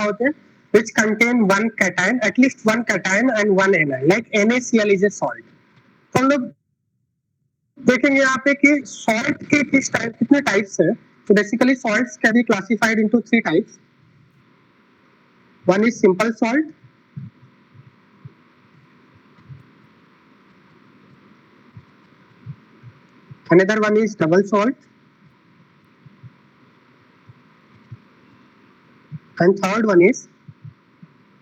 होते हैं which contain one cation, at least one cation and one anion, like NaCl is a salt. तो हम लोग देखेंगे यहाँ पे कि सॉल्ट के कितने टाइप्स है. So basically salts can be classified into three types. One is simple salt, another one is double salt, and third one is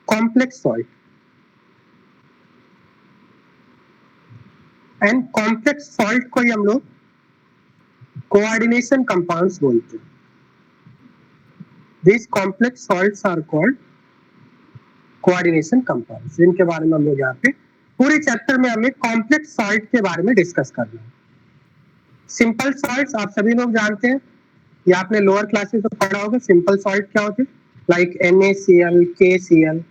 complex salt. And complex salt को ही हम लोग coordination compounds बोलते हैं. These complex salts are called coordination compounds, जिनके बारे में हम लोग यहाँ पे पूरे चैप्टर में हमें complex salt के बारे में डिस्कस करना है. सिंपल सॉल्ट्स आप सभी लोग जानते हैं, ये आपने लोअर क्लासेस में पढ़ा होगा. सिंपल सॉल्ट क्या होते हैं? लाइक NaCl, KCl,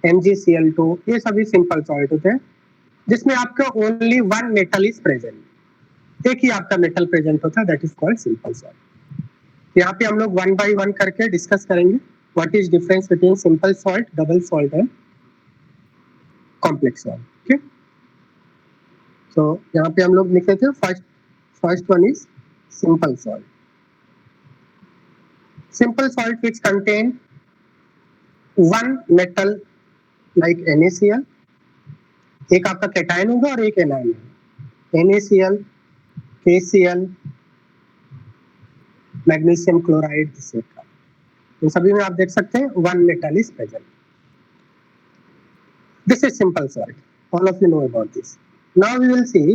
MgCl2, ये सभी सिंपल सॉल्ट होते हैं जिसमें आपका only one metal is present. एक ही आपका मेटल प्रेजेंट होता है, that is called simple salt. यहाँ पे हम लोग वन बाय वन करके डिस्कस करेंगे what is difference between simple salt, double salt and complex salt. ठीक, सो यहाँ पे हम लोग लिख लेते हैं. First one is simple salt. Simple salt which contain one metal like NaCl, एक आपका कैटायन होगा और एक एनायन होगा. NaCl, KCl, magnesium chloride, etcetera. इन सभी में आप देख सकते हैं one metal is present. This is simple salt. All of you know about this. Now we will see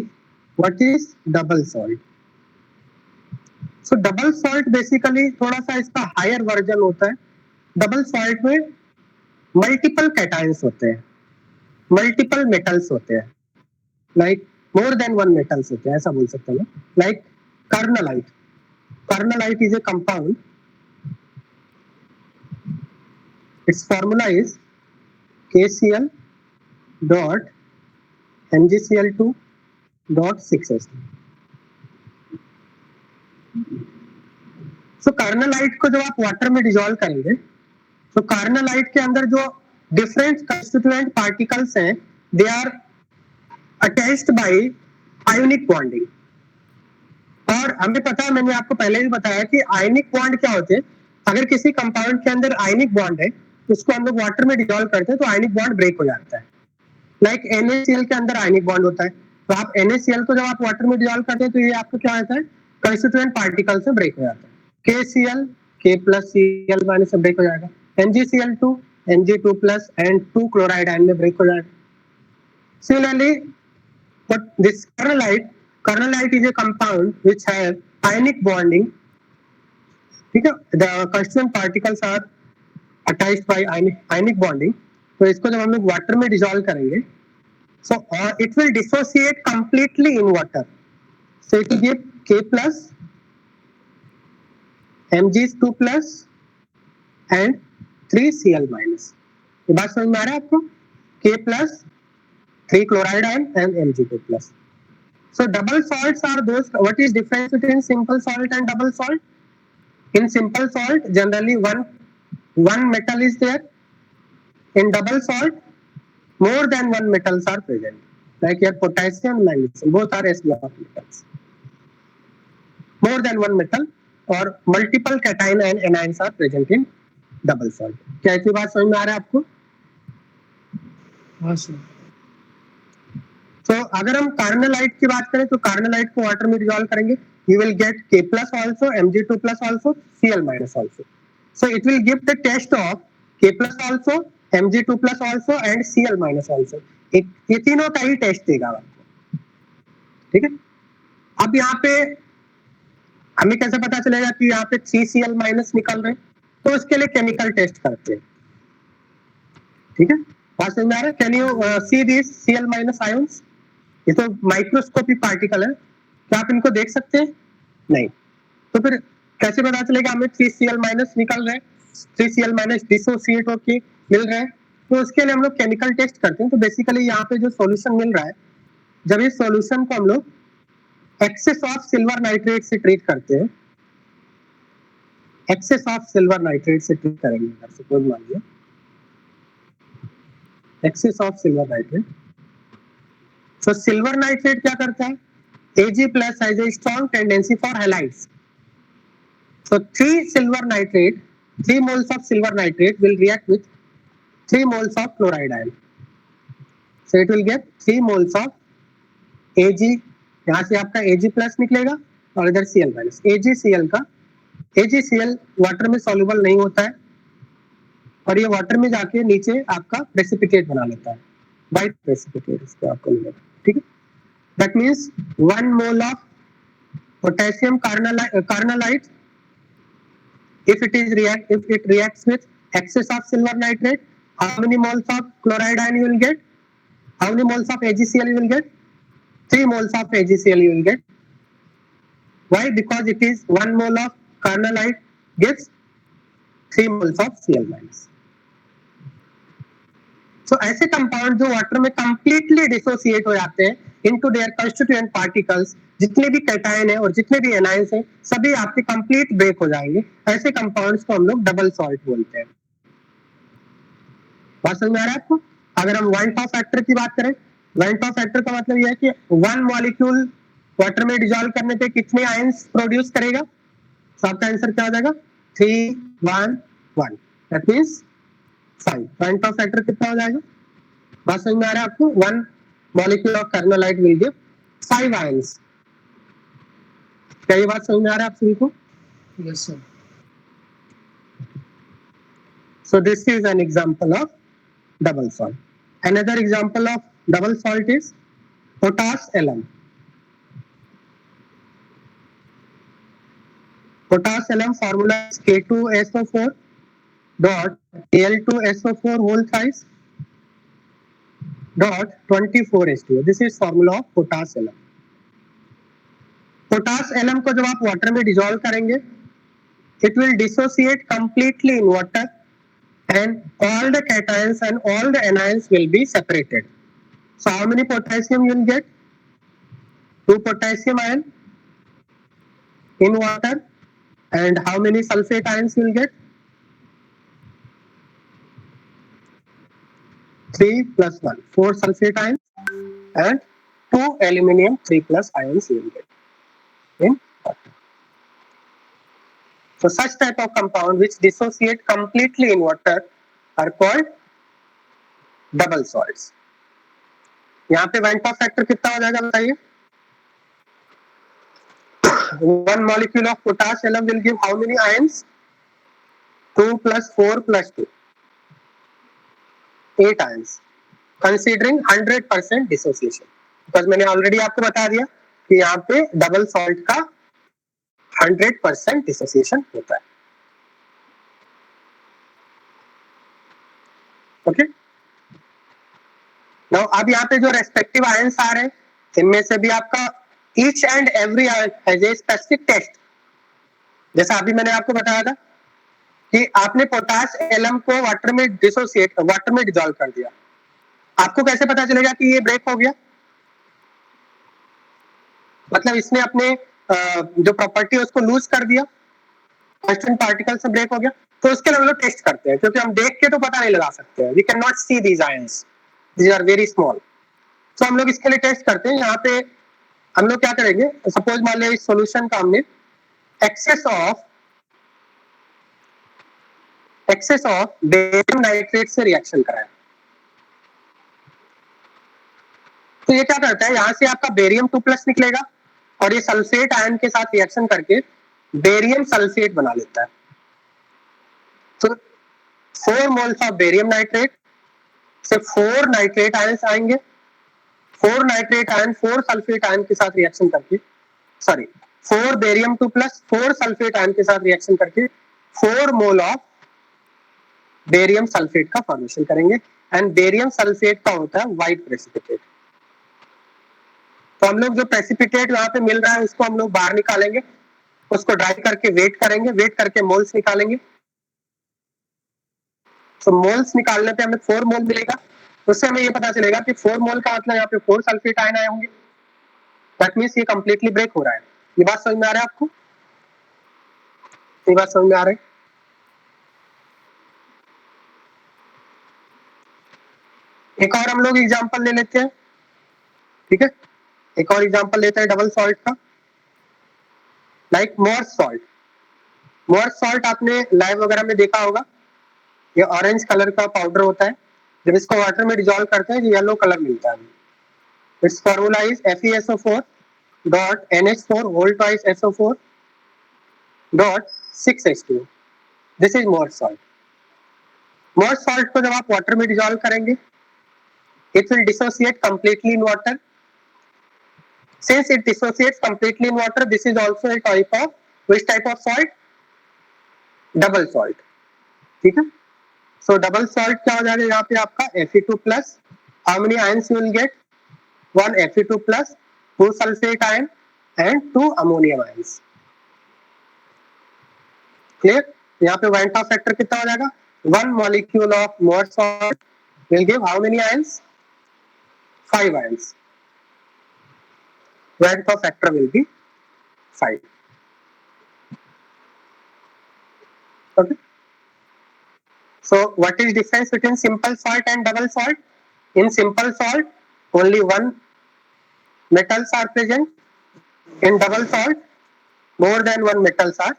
what is double salt. So double salt basically थोड़ा सा इसका हायर वर्जन होता है. डबल सॉल्ट में मल्टीपल कैटायंस होते हैं, multiple metals होते हैं, like more than one metals होते हैं, ऐसा बोल सकते हैं. Like कार्नलाइट. Carnallite is a compound. Its formula is KCl dot MgCl2 dot 6s2. So carnallite को जब आप वाटर में डिसॉल्व करेंगे तो कार्नलाइट के अंदर जो डिफरेंट कंस्टिट्यूएंट पार्टिकल्स हैं, they are attached by ionic bonding. और हमें पता है, मैंने आपको पहले भी बताया कि आयनिक बॉन्ड क्या होते हैं. अगर किसी कंपाउंड के अंदर आयनिक बॉन्ड है, उसको हम लोग वाटर में डिसॉल्व करते हैं तो आयनिक बॉन्ड ब्रेक हो जाता है. लाइक NaCl के अंदर आयनिक बॉन्ड होता है, तो आप NaCl को जब आप वाटर में डिसॉल्व करते हैं तो ये आपको क्या होता है, कंस्टिट्यूएंट पार्टिकल से ब्रेक हो जाता है. KCl, K+Cl- से ब्रेक हो जाएगा. MgCl2, Mg2+ and 2 chloride ion में ब्रेक हो जाएगा. Similarly, but this Carnallite is a compound which has ionic bonding. ठीक है, the constituent particles are attached by ionic bonding. तो इसको जब हम लोग वाटर में डिसॉल्व करेंगे, so it will dissociate completely in water. So it will give K+, Mg2+ and 3Cl-. ये बात समझ में आ रहा है आपको? K+, 3 chloride ion and Mg2+. So double salts are those. What is difference between simple salt and double salt? In simple salt, generally one metal is there. In double salt, more than one metals are present. Like here, potassium and magnesium, both are S block metals. More than one metal or multiple cation and anions are present in double salt. क्या इतनी बात समझ में आ रहा है आपको? हाँ सर. तो अगर हम कार्नलाइट की बात करें तो कार्नलाइट को वाटर में डिसॉल्व करेंगे, you will get K+ also, Mg2+ also, Cl- also. So it will give the test of K+ also, Mg2+ also and Cl- also. ये तीनों का ही टेस्ट देगा आपको. ठीक है, अब यहाँ पे हमें कैसे पता चलेगा कि यहाँ पे 3Cl- निकल रहे हैं? तो उसके लिए केमिकल टेस्ट करते हैं. ठीक है, बात समझ में आ रहा है? Can you see this Cl- ions? ये तो माइक्रोस्कोपिक पार्टिकल है, क्या आप इनको देख सकते हैं? नहीं. तो फिर कैसे पता चलेगा हमें 3Cl- निकल रहे हैं, 3Cl- डिसोसिएट होके मिल रहे हैं? तो उसके लिए हम लोग केमिकल टेस्ट करते हैं. तो बेसिकली यहाँ पे जो सॉल्यूशन मिल रहा है, जब इस सॉल्यूशन को हम लोग एक्सेस ऑफ सिल्वर नाइट्रेट से ट्रीट करते हैं एक्सेस ऑफ सिल्वर नाइट्रेट से ट्रीट करेंगे। अगर सपोज मान लिया एक्सेस ऑफ सिल्वर नाइट्रेट, तो सिल्वर नाइट्रेट क्या करता है, Ag plus has a strong tendency for halides. So 3 moles of silver nitrate will react with 3 moles of chloride ion. So it will get 3 moles of Ag, यहाँ से आपका Ag plus निकलेगा और इधर Cl minus। AgCl का AgCl water में soluble नहीं होता है और ये वाटर में जाके नीचे आपका प्रेसिपिटेट बना लेता है, वाइट प्रेसिपिटेट इसको आपको मिलेगा, ठीक है। That means 1 mole of potassium carnallite, if it reacts with excess of silver nitrate, how many moles of chloride ion you will get? How many moles of AgCl you will get? 3 moles of AgCl you will get. Why? Because it is 1 mole of carnallite gives 3 moles of Cl minus. So ऐसे compound जो water में completely dissociate हो जाते हैं into their constituent particles, जितने भी cation है और जितने भी एनायंस हैं सभी आपके कंप्लीट ब्रेक हो जाएंगे, ऐसे कंपाउंड्स को हम लोग डबल सॉल्ट बोलते हैं। बात समझ में आ रहा है आपको? अगर हम वाइन टॉप फैक्टर की बात करें, वाइन टॉप फैक्टर का मतलब यह है कि 1 मॉलिक्यूल वाटर में डिसॉल्व करने पे कितने आयंस प्रोड्यूस करेगा, तो आपका आंसर क्या हो जाएगा 3 1 1, that means 5। Wine top factor कितना हो जाएगा? बात समझ में आ रहा है आपको? 1 molecule of carnallite will give 5 ions। क्या ये बात समझ में आ रहा है आप सभी को? Yes sir. So this is an example of double salt. Another example of double salt is potash alum. Potash alum formula is K2SO4 dot Al2SO4 whole thrice dot 24H2O. This is formula of potash alum. Potash alum को जब आप water में dissolve करेंगे, it will dissociate completely in water and all the cations and all the anions will be separated. So how many potassium you will get? 2 potassium ion in water, and how many sulfate ions you will get? 3 plus 1, 4 sulfate ions and 2 aluminium 3 plus ions you will get in water. So such type of compound which dissociate completely in water are called double salts. यहाँ पे wine top factor कितना हो जाएगा बताइए? 1 molecule of potash alum will give how many ions? 2 plus 4 plus 2, 8 ions, considering 100% dissociation. Because मैंने already आपको बता दिया कि यहाँ पे डबल सॉल्ट का 100% डिसोसिएशन होता है। ओके, नाउ अब यहाँ पे जो रेस्पेक्टिव आयंस आ रहे हैं इनमें से भी आपका each and every ion has a specific test. जैसा अभी मैंने आपको बताया था कि आपने पोटाश एलम को वाटर में डिसॉल्व कर दिया, आपको कैसे पता चलेगा कि ये ब्रेक हो गया? मतलब इसने अपने जो प्रॉपर्टी है उसको लूज कर दिया, कांस्टेंट पार्टिकल से ब्रेक हो गया, तो उसके लिए हम लोग टेस्ट करते हैं, क्योंकि हम देख के तो पता नहीं लगा सकते हैं, we cannot see these ions, these are very small. तो हम लोग इसके लिए टेस्ट करते हैं। यहाँ पे हम लोग क्या करेंगे, सपोज मान लिया इस सॉल्यूशन का हमने एक्सेस ऑफ बेरियम नाइट्रेट से रिएक्शन कराया, तो ये क्या करता है, यहाँ से आपका बेरियम 2+ निकलेगा और ये सल्फेट आयन के साथ रिएक्शन करके बेरियम सल्फेट बना लेता है। तो 4 मोल्स ऑफ बेरियम नाइट्रेट से 4 नाइट्रेट आयंस आएंगे, 4 नाइट्रेट आयन 4 सल्फेट आयन के साथ रिएक्शन करके, 4 बेरियम 2+ 4 सल्फेट आयन के साथ रिएक्शन करके 4 मोल ऑफ बेरियम सल्फेट का फॉर्मेशन करेंगे, एंड बेरियम सल्फेट का होता है व्हाइट प्रेसिपिटेट। तो हम लोग जो प्रेसिपिटेट यहाँ पे मिल रहा है उसको हम लोग बाहर निकालेंगे, उसको ड्राई करके वेट करेंगे, वेट करके मोल्स निकालेंगे। तो मोल्स निकालने पे हमें 4 मोल मिलेगा, उससे हमें ये पता चलेगा कि 4 मोल का मतलब यहाँ पे 4 सल्फेट आयन आए होंगे, दैट मींस ये कंप्लीटली ब्रेक हो रहा है। ये बात समझ में आ रहा है आपको? ये बात समझ में आ रही? एक और हम लोग एग्जांपल ले लेते हैं, ठीक है? एक और एग्जांपल लेते हैं डबल सॉल्ट का, like Mohr's salt. Mohr's salt आपने लाइव वगैरह में देखा होगा, ये ऑरेंज कलर का पाउडर होता है, जब इसको वाटर में डिजोल्व करते हैं तो येलो कलर मिलता है। Its formula is FeSO4 dot NH4 whole twice SO4 dot 6H2। This is Mohr's salt. Mohr's salt को जब आप वाटर में डिजोल्व करेंगे, it will dissociate completely in water. Since it dissociates completely in water, this is also a type of, which type of salt? Double salt, ठीक है? So double salt क्या हो जाएगा यहाँ पे आपका Fe2 plus, how many ions you will get? 1 Fe2 plus, 2 sulfate ion and 2 ammonium ions. Clear? यहाँ पे Van't Hoff factor कितना हो जाएगा? 1 molecule of more salt will give how many ions? 5 ions. Van't Hoff factor will be 5. Okay. So what is difference between simple salt and double salt? In simple salt, only one metals are present. In double salt, more than one metals are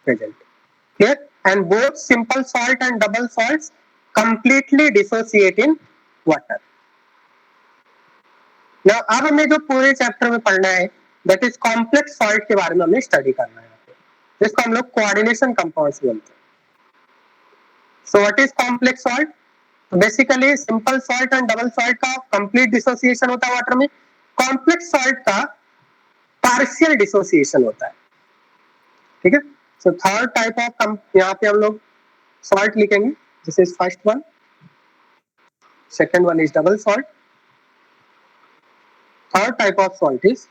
present. Clear? And both simple salt and double salts completely dissociate in water. Now, अब हमें जो पूरे chapter में पढ़ना है, that is complex salt के बारे में हमें स्टडी करना है, जिसको हम लोग कोऑर्डिनेशन कंपाउंड्स बोलते हैं. So what is complex salt? Basically simple salt and double salt का कंप्लीट डिसोसिएशन होता है वाटर में, कॉम्प्लेक्स सॉल्ट का पार्शियल डिसोसिएशन होता है, ठीक है? सो थर्ड टाइप ऑफ, यहाँ पे हम लोग सॉल्ट लिखेंगे, this is first one, second one is double salt, third type of salt is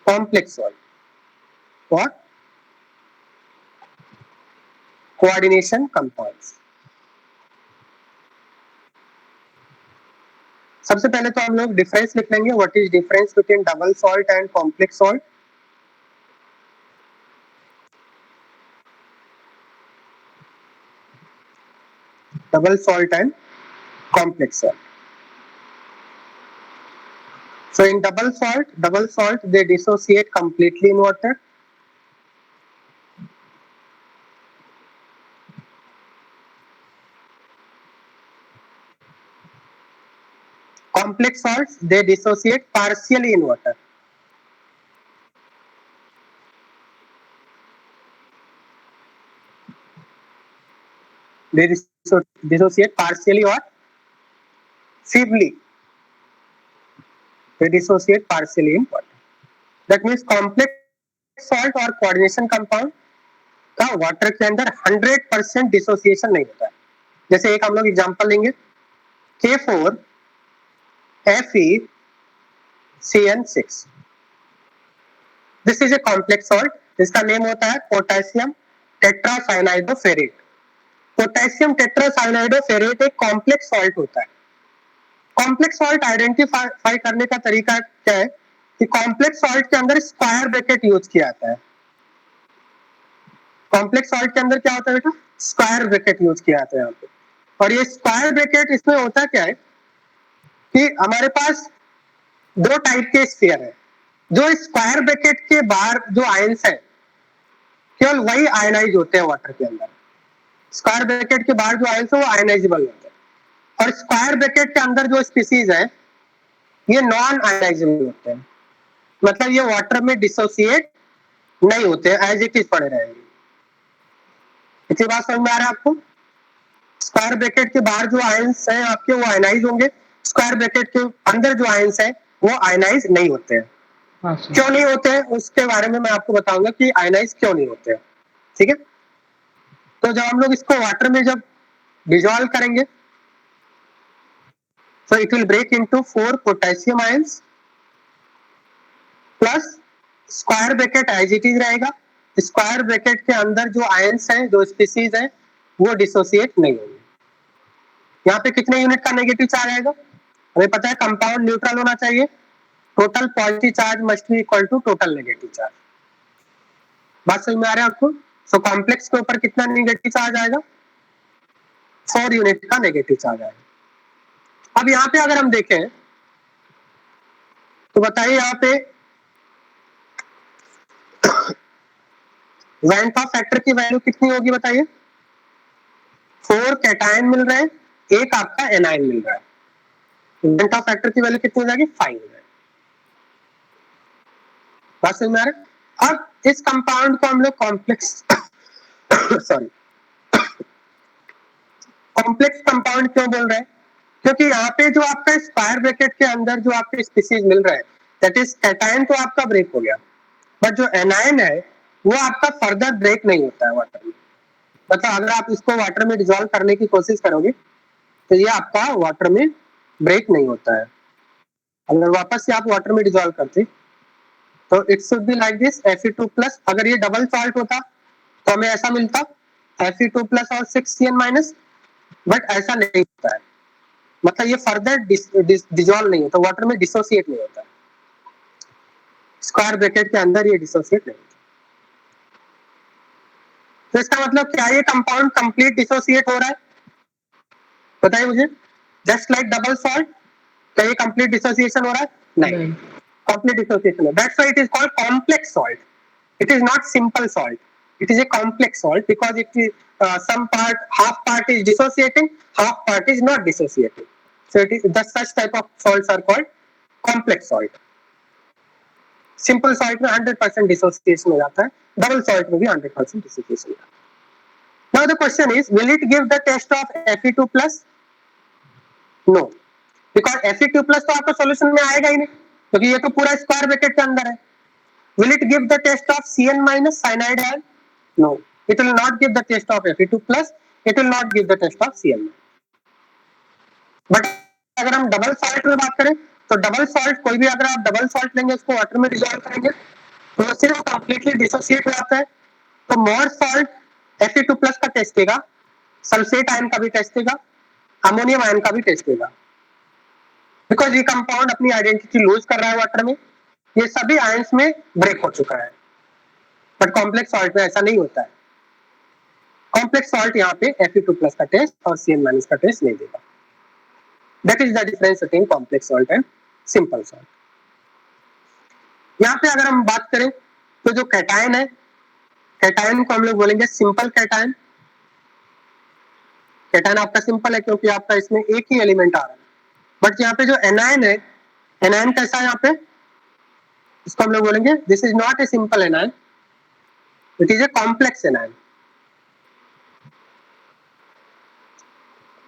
complex salt for coordination compounds. सबसे पहले तो हम लोग डिफरेंस लिख लेंगे, what is difference between double salt and complex salt. Double salt and complex salt. So in double salt they dissociate completely in water. Complex salts they dissociate partially in water. They dissociate partially or feebly. They dissociate partially in water. That means complex salt और coordination compound का water के अंदर 100% dissociation नहीं होता है. जैसे एक हम लोग एग्जांपल लेंगे, K4FeCN6. This is a complex salt, जिसका नेम होता है पोटेशियम टेट्रासाइनाइडोफेरेट. पोटेशियम टेट्रासाइनाइडोफेरेट एक कॉम्प्लेक्स सॉल्ट होता है. कॉम्प्लेक्स सॉल्ट आइडेंटिफाई करने का तरीका क्या है कि कॉम्प्लेक्स सॉल्ट के अंदर स्क्वायर ब्रैकेट यूज किया जाता है. कॉम्प्लेक्स सॉल्ट के अंदर क्या होता है बेटा? स्क्वायर ब्रैकेट यूज किया जाता है यहाँ पे. और ये स्क्वायर ब्रैकेट, इसमें होता क्या है कि हमारे पास दो टाइप के स्फीयर है. जो स्क्वायर ब्रैकेट के बाहर जो आयंस है, केवल वही आयनाइज होते हैं वाटर के अंदर. स्क्वायर ब्रैकेट के बाहर जो आयंस है वो आयनाइजेबल होते हैं, और स्क्वायर ब्रैकेट के अंदर जो स्पीसीज है ये नॉन आयनाइजेबल होते हैं. मतलब ये वाटर में डिसोसिएट नहीं होते हैं, एज इट इज पड़े रहेंगे. इतनी बात समझ में आ रहा है आपको? स्क्वायर ब्रैकेट के बाहर जो आयंस हैं आपके वो आयनाइज होंगे, स्क्वायर ब्रैकेट के अंदर जो आयंस हैं वो आयनाइज नहीं होते हैं. क्यों नहीं होते हैं उसके बारे में मैं आपको बताऊंगा कि आयनाइज क्यों नहीं होते हैं, ठीक है? तो जब हम लोग इसको वाटर में जब डिसॉल्व करेंगे, so it will break into 4 potassium ions plus square bracket as it is रहेगा. स्क्वायर ब्रैकेट के अंदर जो आयंस हैं, जो स्पीसीज हैं, वो डिसोसिएट नहीं होंगे. यहाँ पे कितने यूनिट का नेगेटिव चार्ज आएगा? हमें पता है कंपाउंड न्यूट्रल होना चाहिए. Total positive charge must be equal to total negative charge. बात समझ में आ रहा है आपको? सो कॉम्प्लेक्स के ऊपर कितना नेगेटिव चार्ज आएगा? 4 यूनिट का नेगेटिव चार्ज आएगा। अब यहाँ पे अगर हम देखें तो बताइए यहाँ पे वैन का फैक्टर की वैल्यू कितनी होगी बताइए? 4 कैटायन मिल रहे हैं, एक आपका एनायन मिल रहा है, वैन का फैक्टर की वैल्यू कितनी हो जाएगी? 5 हो जाएगी। बात समझ में आ रहा है? अब इस कंपाउंड को हम लोग कॉम्प्लेक्स सॉरी कॉम्प्लेक्स कंपाउंड क्यों बोल रहे हैं? क्योंकि यहाँ पे जो आपका स्क्वायर ब्रैकेट के अंदर जो आपके स्पीसीज मिल रहा है, दैट इज कैटायन, तो आपका ब्रेक हो गया, बट जो एनायन है वो आपका फर्दर ब्रेक नहीं होता है वाटर में। मतलब अगर आप इसको वाटर में डिजोल्व करने की कोशिश करोगे तो ये आपका वाटर में ब्रेक नहीं होता है। अगर वापस से आप वाटर में डिजोल्व करते तो it should be like this Fe2+। अगर ये डबल सॉल्ट होता तो हमें ऐसा मिलता Fe2+ और 6Cn-, बट ऐसा नहीं होता है। मतलब ये फर्दर डिजोल्व नहीं होता, वाटर में डिसोसिएट नहीं होता, स्क्वायर ब्रैकेट के अंदर ये डिसोसिएट नहीं होता। तो इसका मतलब क्या ये कंपाउंड कंप्लीट डिसोसिएट हो रहा है? बताइए मुझे। जस्ट लाइक डबल सॉल्ट, क्या ये कंप्लीट डिसोसिएशन हो रहा है? नहीं, कंप्लीट डिसोसिएशन है। That's why it is called complex salt. It is not simple salt, it is a complex salt because it is some part, half part is dissociating, half part is not dissociating. So it is the such type of salts are called complex salt. Simple salt में 100% dissociation हो जाता है, double salt में भी 100% dissociation हो जाता है। Now the question is, will it give the taste of Fe2+? No, because Fe2+ तो आपका solution में आएगा ही नहीं, क्योंकि ये तो पूरा स्क्वायर ब्रैकेट के अंदर है। Will it give the taste of Cn- cyanide ion? No, it will not give the taste of Fe2+. It will not give the taste of Cn-। But अगर हम डबल सॉल्ट में बात करें तो double salt, कोई भी अगर आप डबल सॉल्ट लेंगे उसको वाटर में डिसॉल्व करेंगे तो वो सिर्फ कंप्लीटली डिसोसिएट हो जाता है। तो मोर सॉल्ट Fe2+ का टेस्ट देगा, सल्फेट आयन का भी टेस्ट देगा, अमोनियम आयन का भी टेस्ट देगा, बिकॉज ये कंपाउंड अपनी आइडेंटिटी लूज कर रहा है वाटर में, ये सभी आयंस में ब्रेक हो चुका है। बट कॉम्प्लेक्स सॉल्ट में ऐसा नहीं होता है। कॉम्प्लेक्स सॉल्ट यहाँ पे Fe2+ का टेस्ट और Cn- का टेस्ट नहीं देगा। That is the difference between complex salt and simple salt. यहाँ पे अगर हम बात करें तो जो कैटायन है, कैटायन को हम लोग बोलेंगे सिंपल कैटायन। कैटायन आपका सिंपल है क्योंकि आपका इसमें एक ही एलिमेंट आ रहा है। बट यहाँ पे जो एनायन है, एनायन कैसा है यहाँ पे? इसको हम लोग बोलेंगे this is not a simple anion, it is a complex anion.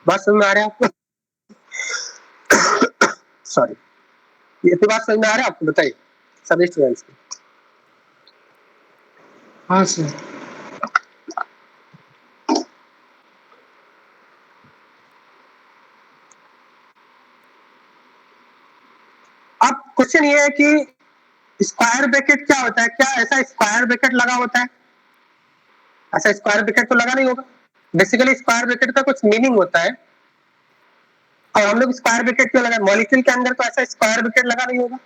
बात समझ में आ रहा है आपको? सॉरी, ये तो बात समझ में आ रहा है आपको? बताइए सभी स्टूडेंट्स को। हाँ सर। अब क्वेश्चन ये है कि स्क्वायर ब्रैकेट क्या होता है? क्या ऐसा स्क्वायर ब्रैकेट लगा होता है? ऐसा स्क्वायर ब्रैकेट तो लगा नहीं होगा। बेसिकली स्क्वायर ब्रैकेट का कुछ मीनिंग होता है, और हम लोग स्क्वायर ब्रैकेट क्यों लगाए? मॉलिक्यूल के अंदर तो ऐसा स्क्वायर ब्रैकेट लगा नहीं होगा,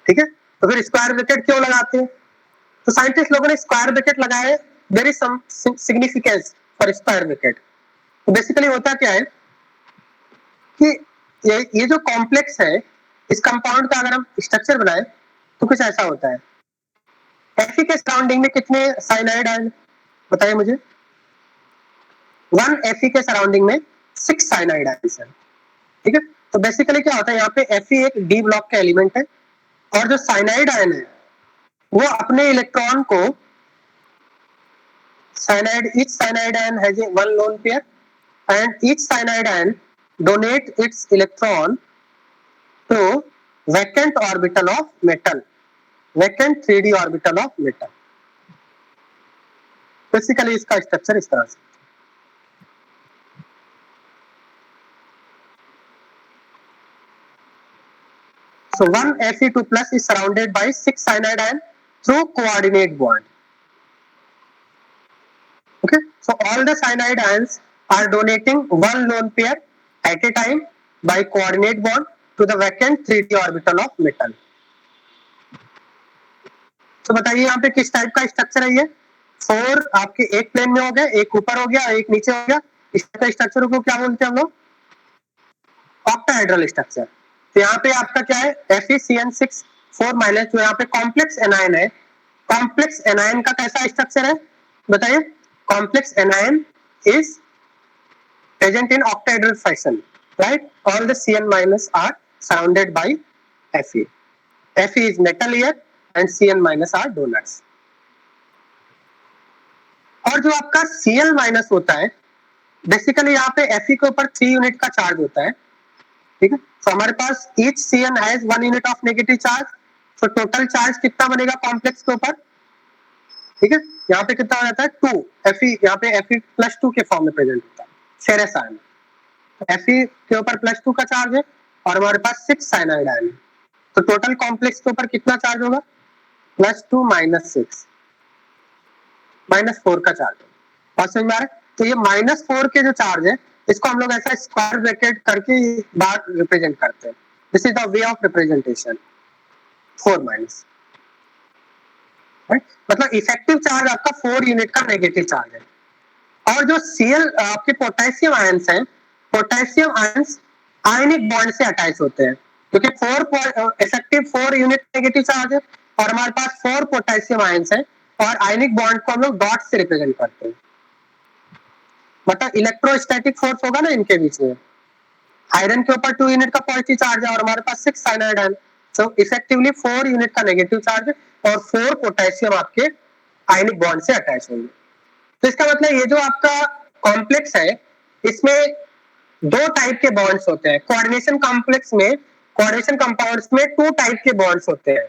ठीक है? तो फिर स्क्वायर ब्रैकेट क्यों लगाते हैं? तो साइंटिस्ट लोगों ने स्क्वायर ब्रैकेट लगाए, there is some significance for square bracket. तो बेसिकली होता क्या है कि ये जो कॉम्प्लेक्स है, इस कंपाउंड का अगर हम स्ट्रक्चर बनाए तो कुछ ऐसा होता है। Fe के सराउंडिंग में कितने साइनाइड आयन? बताइए मुझे। 1 Fe के सराउंडिंग में 6 साइनाइड आयन है, ठीक है? तो बेसिकली क्या होता है, यहाँ पे Fe एक डी ब्लॉक का एलिमेंट है, और जो साइनाइड आयन है वो अपने इलेक्ट्रॉन को, each cyanide ion has a 1 lone pair and each cyanide ion donate its electron to vacant orbital of metal, vacant 3d orbital of metal। Basically इसका structure इस तरह से। So 1 Fe2+ is surrounded by 6 cyanide ion through coordinate bond. Okay, so all the cyanide ions are donating 1 lone pair at a time by coordinate bond to the vacant 3d orbital of metal. तो बताइए यहाँ पे किस type का structure है ये? 4 आपके एक प्लेन में हो गए, एक ऊपर हो गया, एक नीचे हो गया। इस टाइप का स्ट्रक्चर को क्या बोलते हैं हम लोग? Octahedral structure. तो यहाँ पे आपका क्या है? FeCN6 4 माइनस, जो यहाँ पे कॉम्प्लेक्स एनायन है। कॉम्प्लेक्स एनायन का कैसा स्ट्रक्चर है बताइए? Complex anion is present in octahedral fashion, right? All the Cn minus are surrounded by Fe. Fe is metal here and Cn minus are donuts. और जो आपका Cl माइनस होता है, बेसिकली यहाँ पे Fe के ऊपर 3 यूनिट का चार्ज होता है, ठीक है? तो हमारे पास each Cn has 1 unit of negative charge, तो टोटल चार्ज कितना बनेगा कॉम्प्लेक्स के ऊपर? ठीक है, यहाँ पे कितना हो जाता है 2 Fe, यहाँ पे Fe+2 के फॉर्म में प्रेजेंट होता है फेरस आयन। Fe के ऊपर +2 का चार्ज है और हमारे पास 6 साइनाइड आयन है, तो टोटल कॉम्प्लेक्स के ऊपर कितना चार्ज होगा? +2 -6 -4 का चार्ज है। बात समझ में आ रहा है? तो ये -4 के जो चार्ज है, इसको हम लोग ऐसा स्क्वायर ब्रैकेट करके बाहर रिप्रेजेंट करते हैं। This is the way of representation 4-, मतलब इफेक्टिव चार्ज आपका 4 यूनिट का नेगेटिव चार्ज है। और जो Cl आपके पोटेशियम आयंस हैं, पोटेशियम आयंस आयनिक बॉन्ड से अटैच होते हैं, क्योंकि 4 इफेक्टिव 4 यूनिट नेगेटिव चार्ज है और हमारे पास 4 पोटेशियम आयंस हैं और आयनिक बॉन्ड को हम लोग डॉट से रिप्रेजेंट करते हैं। मतलब इलेक्ट्रोस्टैटिक फोर्स होगा ना इनके बीच में। आयरन के ऊपर 2 यूनिट का पॉजिटिव चार्ज है और हमारे पास 6 साइनाइड आयन, सो इफेक्टिवली 4 यूनिट का नेगेटिव चार्ज है और 4 पोटेशियम आपके आयनिक बॉन्ड से अटैच होंगे। तो इसका मतलब ये जो आपका कॉम्प्लेक्स है, इसमें 2 टाइप के बॉन्ड्स होते हैं। कोऑर्डिनेशन कॉम्प्लेक्स में, कोऑर्डिनेशन कंपाउंड्स में 2 टाइप के बॉन्ड्स होते हैं,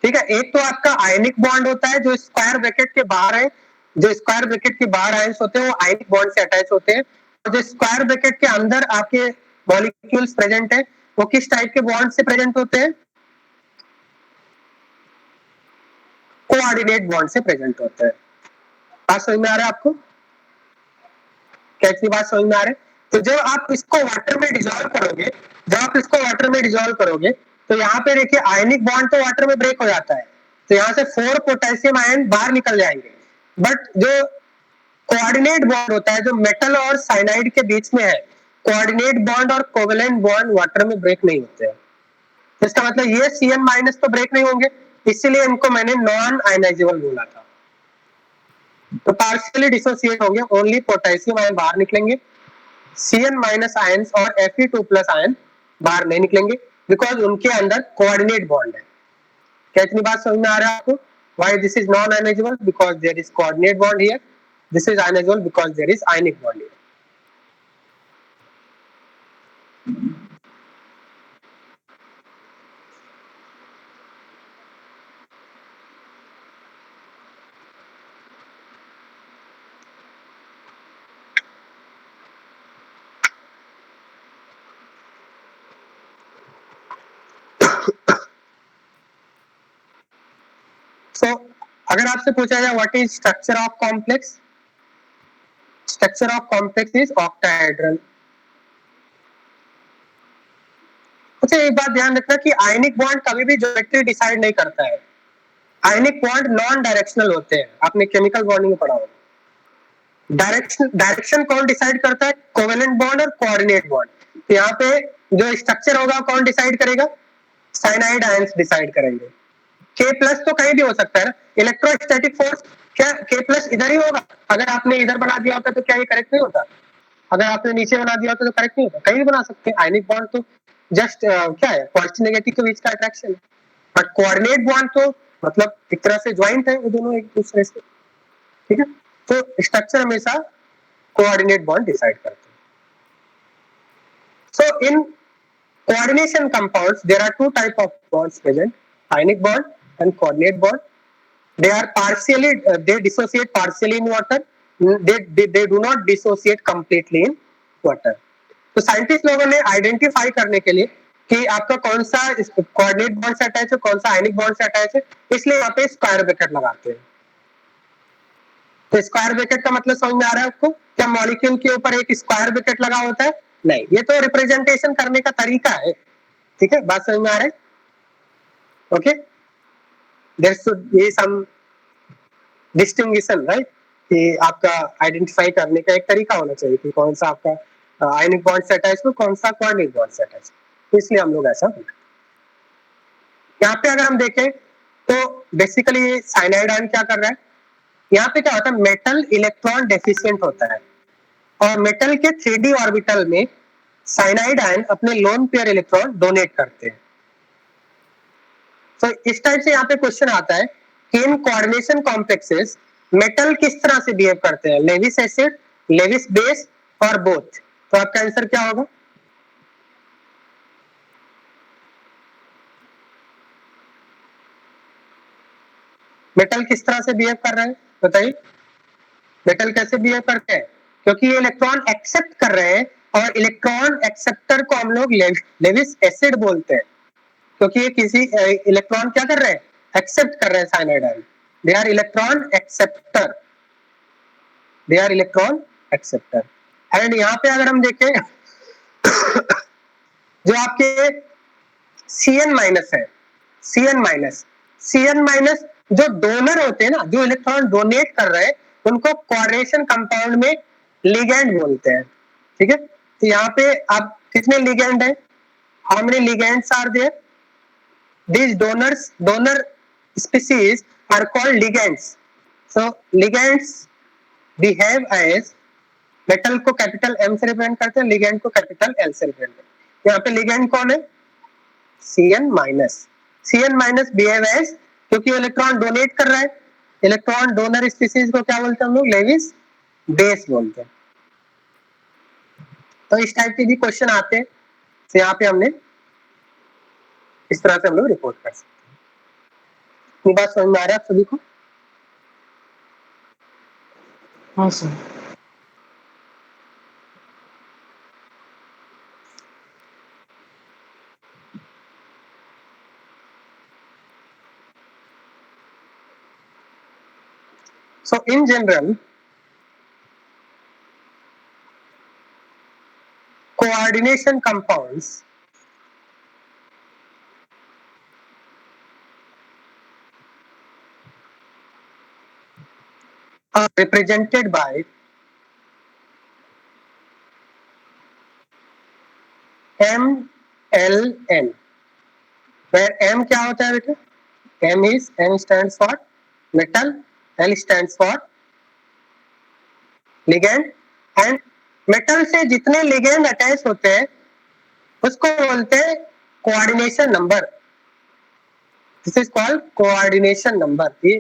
ठीक है? एक तो आपका आयनिक बॉन्ड होता है जो स्क्वायर ब्रैकेट के बाहर है, जो स्क्वायर ब्रैकेट के बाहर आयंस होते हैं वो आयनिक बॉन्ड से अटैच होते हैं, और जो स्क्वायर ब्रैकेट के अंदर आपके मॉलिक्यूल्स प्रेजेंट है वो किस टाइप के बॉन्ड से प्रेजेंट होते हैं? कोऑर्डिनेट बॉन्ड से प्रेजेंट होते हैं। बात समझ में आ रहा है आपको? कैसी बात समझ में आ रहा है? तो जब आप इसको वाटर में डिसॉल्व करोगे, जब आप इसको वाटर में डिसॉल्व करोगे, तो यहाँ पे देखिए आयनिक बॉन्ड तो वाटर में ब्रेक हो जाता है, तो यहाँ से 4 पोटेशियम आयन बाहर निकल जाएंगे, बट जो कोऑर्डिनेट बॉन्ड होता है जो मेटल और साइनाइड के बीच में है, कोऑर्डिनेट बॉन्ड और कोवेलेंट बॉन्ड वाटर में ब्रेक नहीं होते हैं। तो इसका मतलब ये Cn माइनस तो ब्रेक नहीं होंगे, इसीलिए इनको मैंने नॉन आयनाइजेबल बोला था। तो पार्शियली डिसोसिएट होंगे, ओनली पोटेशियम आयन बाहर निकलेंगे, Cn माइनस आयंस और Fe2+ आयन बाहर नहीं निकलेंगे, बिकॉज उनके अंदर कोऑर्डिनेट बॉन्ड है। क्या इतनी बात समझ में आ रहा है आपको? Why this is non-ionizable? Because there is coordinate bond here. This is ionizable because there is ionic bond here. So, अगर आपसे पूछा जाए what is structure of complex? Structure of complex is octahedral. अच्छा, एक बात ध्यान रखना कि आयनिक बॉन्ड कभी भी ज्योमेट्री डिसाइड नहीं करता है। आयनिक बॉन्ड नॉन डायरेक्शनल होते हैं, आपने केमिकल बॉन्डिंग में पढ़ा होगा। डायरेक्शन कौन डिसाइड करता है? कोवेलेंट बॉन्ड और कोऑर्डिनेट बॉन्ड। तो यहाँ पे जो स्ट्रक्चर होगा कौन डिसाइड करेगा? साइनाइड आयंस डिसाइड करेंगे। K+ तो कहीं भी हो सकता है ना। इलेक्ट्रोस्टैटिक फोर्स क्या K+ इधर ही होगा? अगर आपने इधर बना दिया होता तो क्या ये करेक्ट नहीं होता? अगर आपने नीचे बना दिया होता तो करेक्ट नहीं होता? कहीं भी बना सकते हैं। आयनिक बॉन्ड तो जस्ट क्या है, पॉजिटिव नेगेटिव के बीच का अट्रैक्शन है, बट कोऑर्डिनेट बॉन्ड तो मतलब एक तरह से ज्वाइंट है वो दोनों एक दूसरे से, ठीक है? तो स्ट्रक्चर हमेशा कोऑर्डिनेट बॉन्ड डिसाइड करते हैं। सो इन coordination compounds there are 2 type of bonds present, ionic bond and coordinate bond. They are partially they dissociate partially in water, they do not dissociate completely in water. तो scientist लोगों ने identify करने के लिए कि आपका कौन सा कोऑर्डिनेट बॉन्ड से अटैच है, कौन सा आयनिक बॉन्ड से अटैच है, इसलिए यहाँ पे स्क्वायर ब्रैकेट लगाते हैं। तो स्क्वायर ब्रैकेट का मतलब समझ में आ रहा है आपको? क्या मॉलिक्यूल के ऊपर एक स्क्वायर ब्रैकेट लगा होता है? नहीं, ये तो रिप्रेजेंटेशन करने का तरीका है, ठीक है? बात समझ में आ रहा है? Okay, there should be some distinction, right, कि आपका आइडेंटिफाई करने का एक तरीका होना चाहिए कि कौन सा आपका आयनिक बॉन्ड से अटैच हो, कौन सा कोऑर्डिनेट बॉन्ड से अटैच, तो इसलिए हम लोग ऐसा करते हैं। यहाँ पे अगर हम देखें तो बेसिकली साइनाइड आयन क्या कर रहा है, यहाँ पे क्या होता है, मेटल इलेक्ट्रॉन डेफिशिएंट होता है और मेटल के 3d ऑर्बिटल में साइनाइड आयन अपने लोन पेयर इलेक्ट्रॉन डोनेट करते हैं। तो इस टाइप से यहाँ पे क्वेश्चन आता है कि इन कोऑर्डिनेशन कॉम्प्लेक्सेस मेटल किस तरह से बिहेव करते हैं, लेविस एसिड, लेविस बेस और बोथ। तो आपका आंसर क्या होगा? मेटल किस तरह से बिहेव कर रहे हैं बताइए, मेटल कैसे बिहेव करते हैं? क्योंकि ये इलेक्ट्रॉन एक्सेप्ट कर रहे हैं और इलेक्ट्रॉन एक्सेप्टर को हम लोग लेविस एसिड बोलते हैं, क्योंकि ये किसी इलेक्ट्रॉन क्या कर रहे हैं, एक्सेप्ट कर रहे हैं cyanide ion, they are electron acceptor, they are electron acceptor. And यहाँ पे अगर हम देखें जो आपके Cn माइनस है, Cn माइनस जो डोनर होते हैं ना, जो इलेक्ट्रॉन डोनेट कर रहे हैं, उनको कोऑर्डिनेशन कंपाउंड में लिगेंड बोलते हैं, ठीक है। तो यहाँ पे आप कितने लिगेंड है, how many ligands are there, these donor species are called ligands. So ligands behave as, metal को कैपिटल एम से रिप्रेजेंट करते हैं, लिगेंड को कैपिटल एल से रिप्रेजेंट करते हैं। यहाँ पे लिगेंड कौन है, Cn minus. Cn minus behave as, क्योंकि इलेक्ट्रॉन डोनेट कर रहा है, इलेक्ट्रॉन डोनर स्पीसीज को क्या बोलते हैं हम लोग, लेविस बेस बोलते हैं। तो इस टाइप के भी क्वेश्चन आते हैं, तो यहाँ पे हमने इस तरह से हम लोग रिपोर्ट कर सकते हैं। ये बात समझ में आ रहा है आप सभी को? हाँ sir. So in general, coordination compounds are represented by MLN, where M क्या होता है बेटा, M stands for metal, L stands for ligand, and metal से जितने ligand अटैच होते हैं उसको बोलते हैं coordination number, this is called coordination number. ये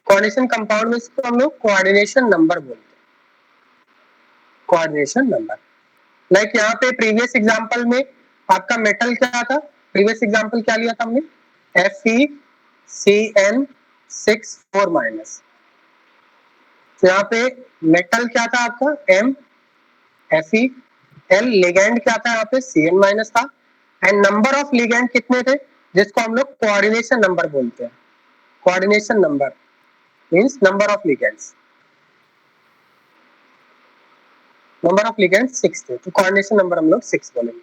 कोऑर्डिनेशन कंपाउंड में इसको हम लोग कोऑर्डिनेशन नंबर बोलते हैं, कोऑर्डिनेशन नंबर। लाइक यहाँ पे प्रीवियस एग्जांपल में आपका मेटल क्या था, प्रीवियस एग्जांपल क्या लिया था हमने, FeCN6 4 माइनस। तो यहाँ पे मेटल क्या था आपका MFeL, लिगेंड क्या था यहाँ पे Cn माइनस था, एंड नंबर ऑफ लिगेंड कितने थे, जिसको हम लोग कोऑर्डिनेशन नंबर बोलते हैं। Coordination number means number of ligands, number of ligands 6 थे, तो कोऑर्डिनेशन नंबर हम लोग 6 बोलेंगे।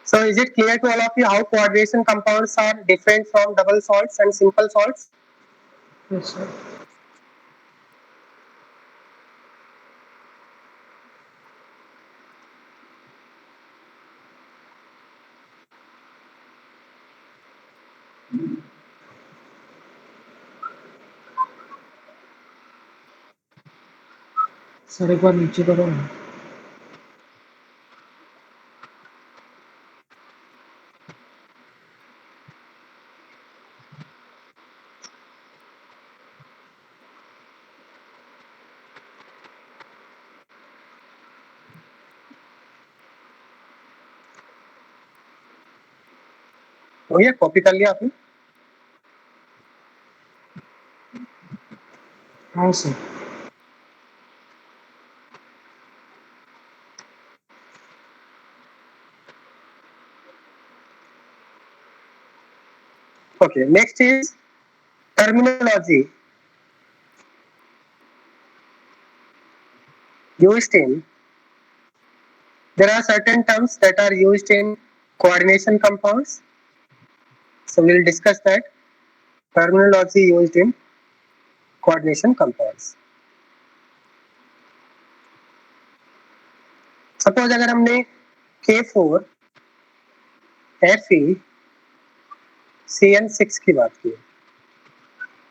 So is it clear to all of you how coordination compounds are different from double salts and simple salts? Yes sir. Sir एक बार नीचे करो ना। हो गया, कॉपी कर लिया आपने? हाँ sir. Okay, next is terminology used in. There are certain terms that are used in coordination compounds. So we will discuss that. Terminology used in coordination compounds. Suppose अगर हमने K4 FeCN6 की बात की,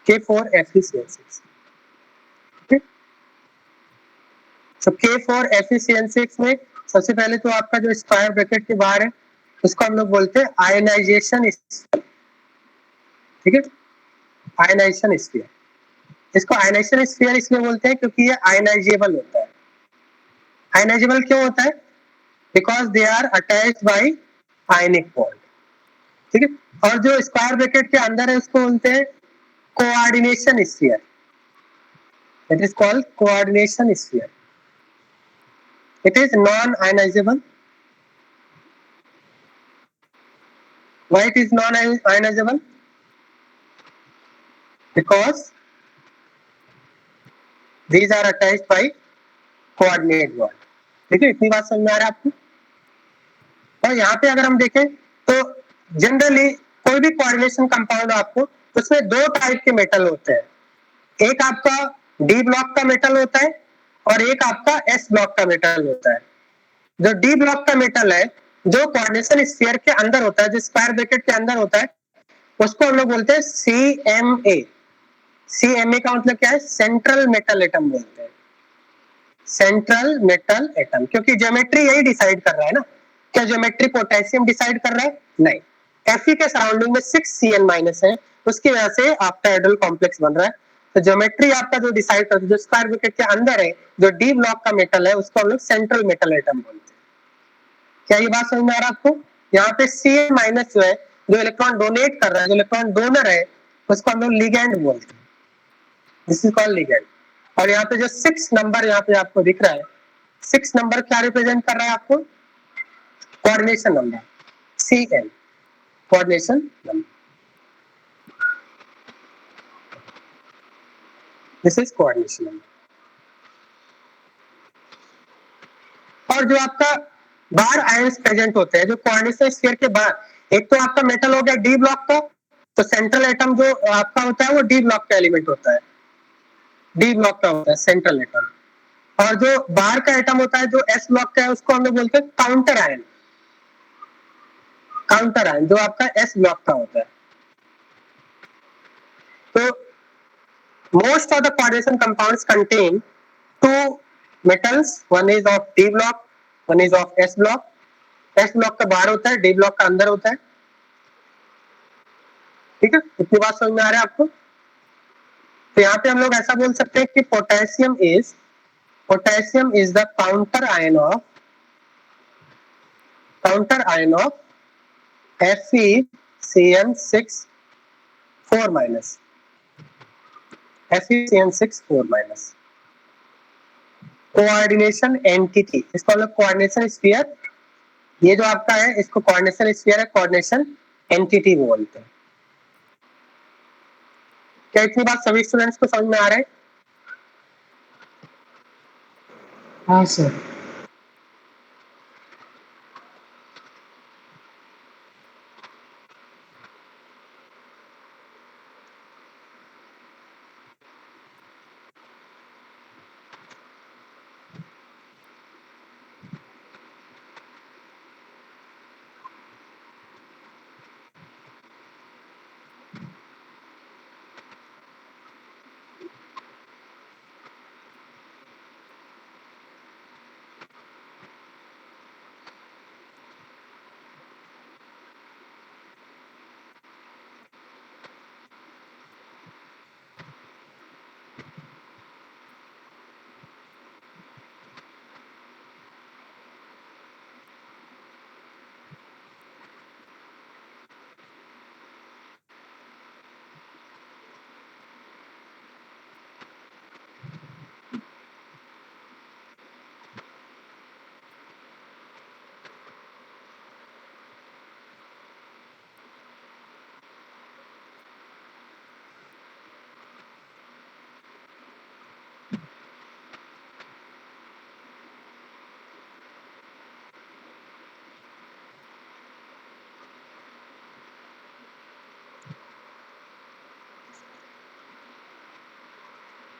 K4 FeCN6, तो K4 FeCN6 में सबसे पहले तो आपका जो स्क्वायर ब्रैकेट के बाहर है उसको हम लोग बोलते हैं आयनाइजेशन, ठीक है, आयनाइजेशन स्फीयर। इसको आयनाइजेशन स्फीयर इसलिए बोलते हैं क्योंकि ये आयनाइजेबल होता है। आयनाइजेबल क्यों होता है? Because they are attached by ionic bond, ठीक है। और जो स्क्वायर ब्रैकेट के अंदर है उसको बोलते हैं coordination sphere, it is called coordination sphere. It is non ionizable. Why it is non ionizable? Because these are attached by coordinate bond, ठीक है। इतनी बात समझ में आ रहा है आपको? और यहाँ पे अगर हम देखें तो जनरली कोई भी कोऑर्डिनेशन कंपाउंड आपको, उसमें दो टाइप के मेटल होते हैं। एक आपका डी ब्लॉक का मेटल होता है और एक आपका एस ब्लॉक का मेटल होता है। जो डी ब्लॉक का मेटल है, जो कोऑर्डिनेशन स्फीयर के अंदर होता है, जो स्क्वायर ब्रैकेट के अंदर होता है, उसको हम लोग बोलते हैं CMA। CMA का मतलब क्या है? सेंट्रल मेटल एटम बोलते हैं, सेंट्रल मेटल एटम। क्योंकि ज्योमेट्री यही डिसाइड कर रहा है ना। क्या ज्योमेट्री पोटेशियम डिसाइड कर रहा है? नहीं। Fe के सराउंडिंग में 6Cn- है, उसकी वजह से आपका हाइड्रोजन कॉम्प्लेक्स बन रहा है। तो ज्योमेट्री आपका जो डिसाइड करता है, जो स्क्वायर ब्रैकेट के अंदर है, जो डी ब्लॉक का मेटल है, उसको हम लोग सेंट्रल मेटल एटम बोलते हैं। क्या ये बात समझ में आ रहा है आपको? यहाँ पे Cn- जो है, जो इलेक्ट्रॉन डोनेट कर रहा है, जो इलेक्ट्रॉन डोनर है, उसको हम लोग लिगैंड बोलते हैं। This is called ligand. और यहाँ पे जो 6 नंबर यहाँ पे आपको दिख रहा है, 6 नंबर क्या रिप्रेजेंट कर रहा है आपको? Coordination number, Cn, coordination number. This is coordination number. और जो आपका बाहर आयंस प्रेजेंट होते हैं, जो कोऑर्डिनेशन स्फीयर के बाहर, एक तो आपका मेटल हो गया डी ब्लॉक का, तो सेंट्रल एटम जो आपका होता है वो डी ब्लॉक का एलिमेंट होता है, डी ब्लॉक का होता है सेंट्रल एटम। और जो बाहर का एटम होता है, जो एस ब्लॉक का है, उसको हम लोग बोलते हैं काउंटर आयन। काउंटर आयन जो आपका एस ब्लॉक का होता है। तो most of the coordination compounds contain two metals, one is of D block, one is of S block। S block का बाहर होता है, D block का अंदर होता है, ठीक है। इतनी बात समझ में आ रहा है आपको? तो यहाँ पे हम लोग ऐसा बोल सकते हैं कि potassium is the counter ion of FeCN6 4-, FeCN6 4-। Coordination entity, इसको हम लोग कोऑर्डिनेशन स्फीयर, ये जो आपका है इसको कोऑर्डिनेशन स्फीयर है, कोऑर्डिनेशन एंटिटी बोलते हैं। क्या इतनी बात सभी स्टूडेंट्स को समझ में आ रहा है? हाँ sir.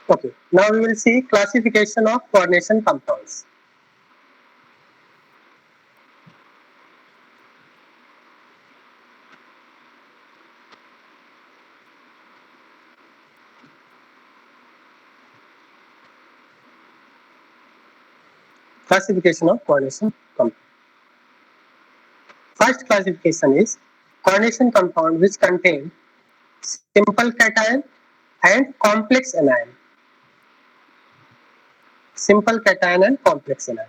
Okay, now we will see classification of coordination compounds. Classification of coordination compound. First classification is coordination compound which contain simple cation and complex anion. Simple cation and complex anion.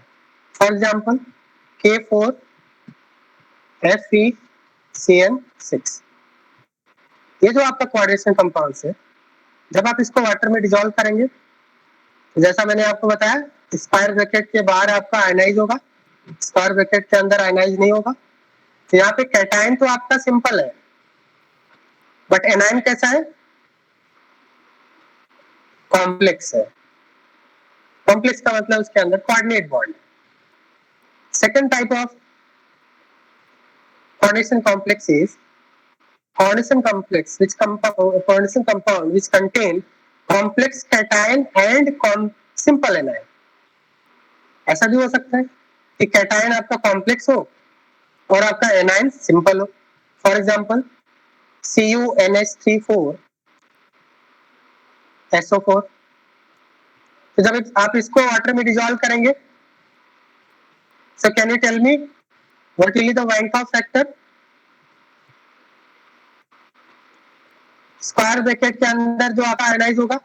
For example, K4 FeCN6. ये जो आपका coordination compound है, जब आप इसको water में dissolve करेंगे, जैसा मैंने आपको बताया, स्क्वायर ब्रैकेट के बाहर आपका आयनाइज होगा, स्क्वायर ब्रैकेट के अंदर आयनाइज नहीं होगा. तो यहाँ पे कैटायन तो आपका सिंपल है, बट एनायन कैसा है? कॉम्प्लेक्स है. कॉम्प्लेक्स का मतलब उसके अंदर coordinate bond. Second type of coordination complex is coordination complex which coordination compound which contain complex cation and simple anion. ऐसा भी हो सकता है कि कैटायन आपका कॉम्प्लेक्स हो और आपका एनायन सिंपल हो. For example CuNH3 SO4. तो जब आप इसको वाटर में डिसॉल्व करेंगे, so can you tell me what will be the van't Hoff factor? Square bracket के अंदर जो आपका आयनाइज होगा,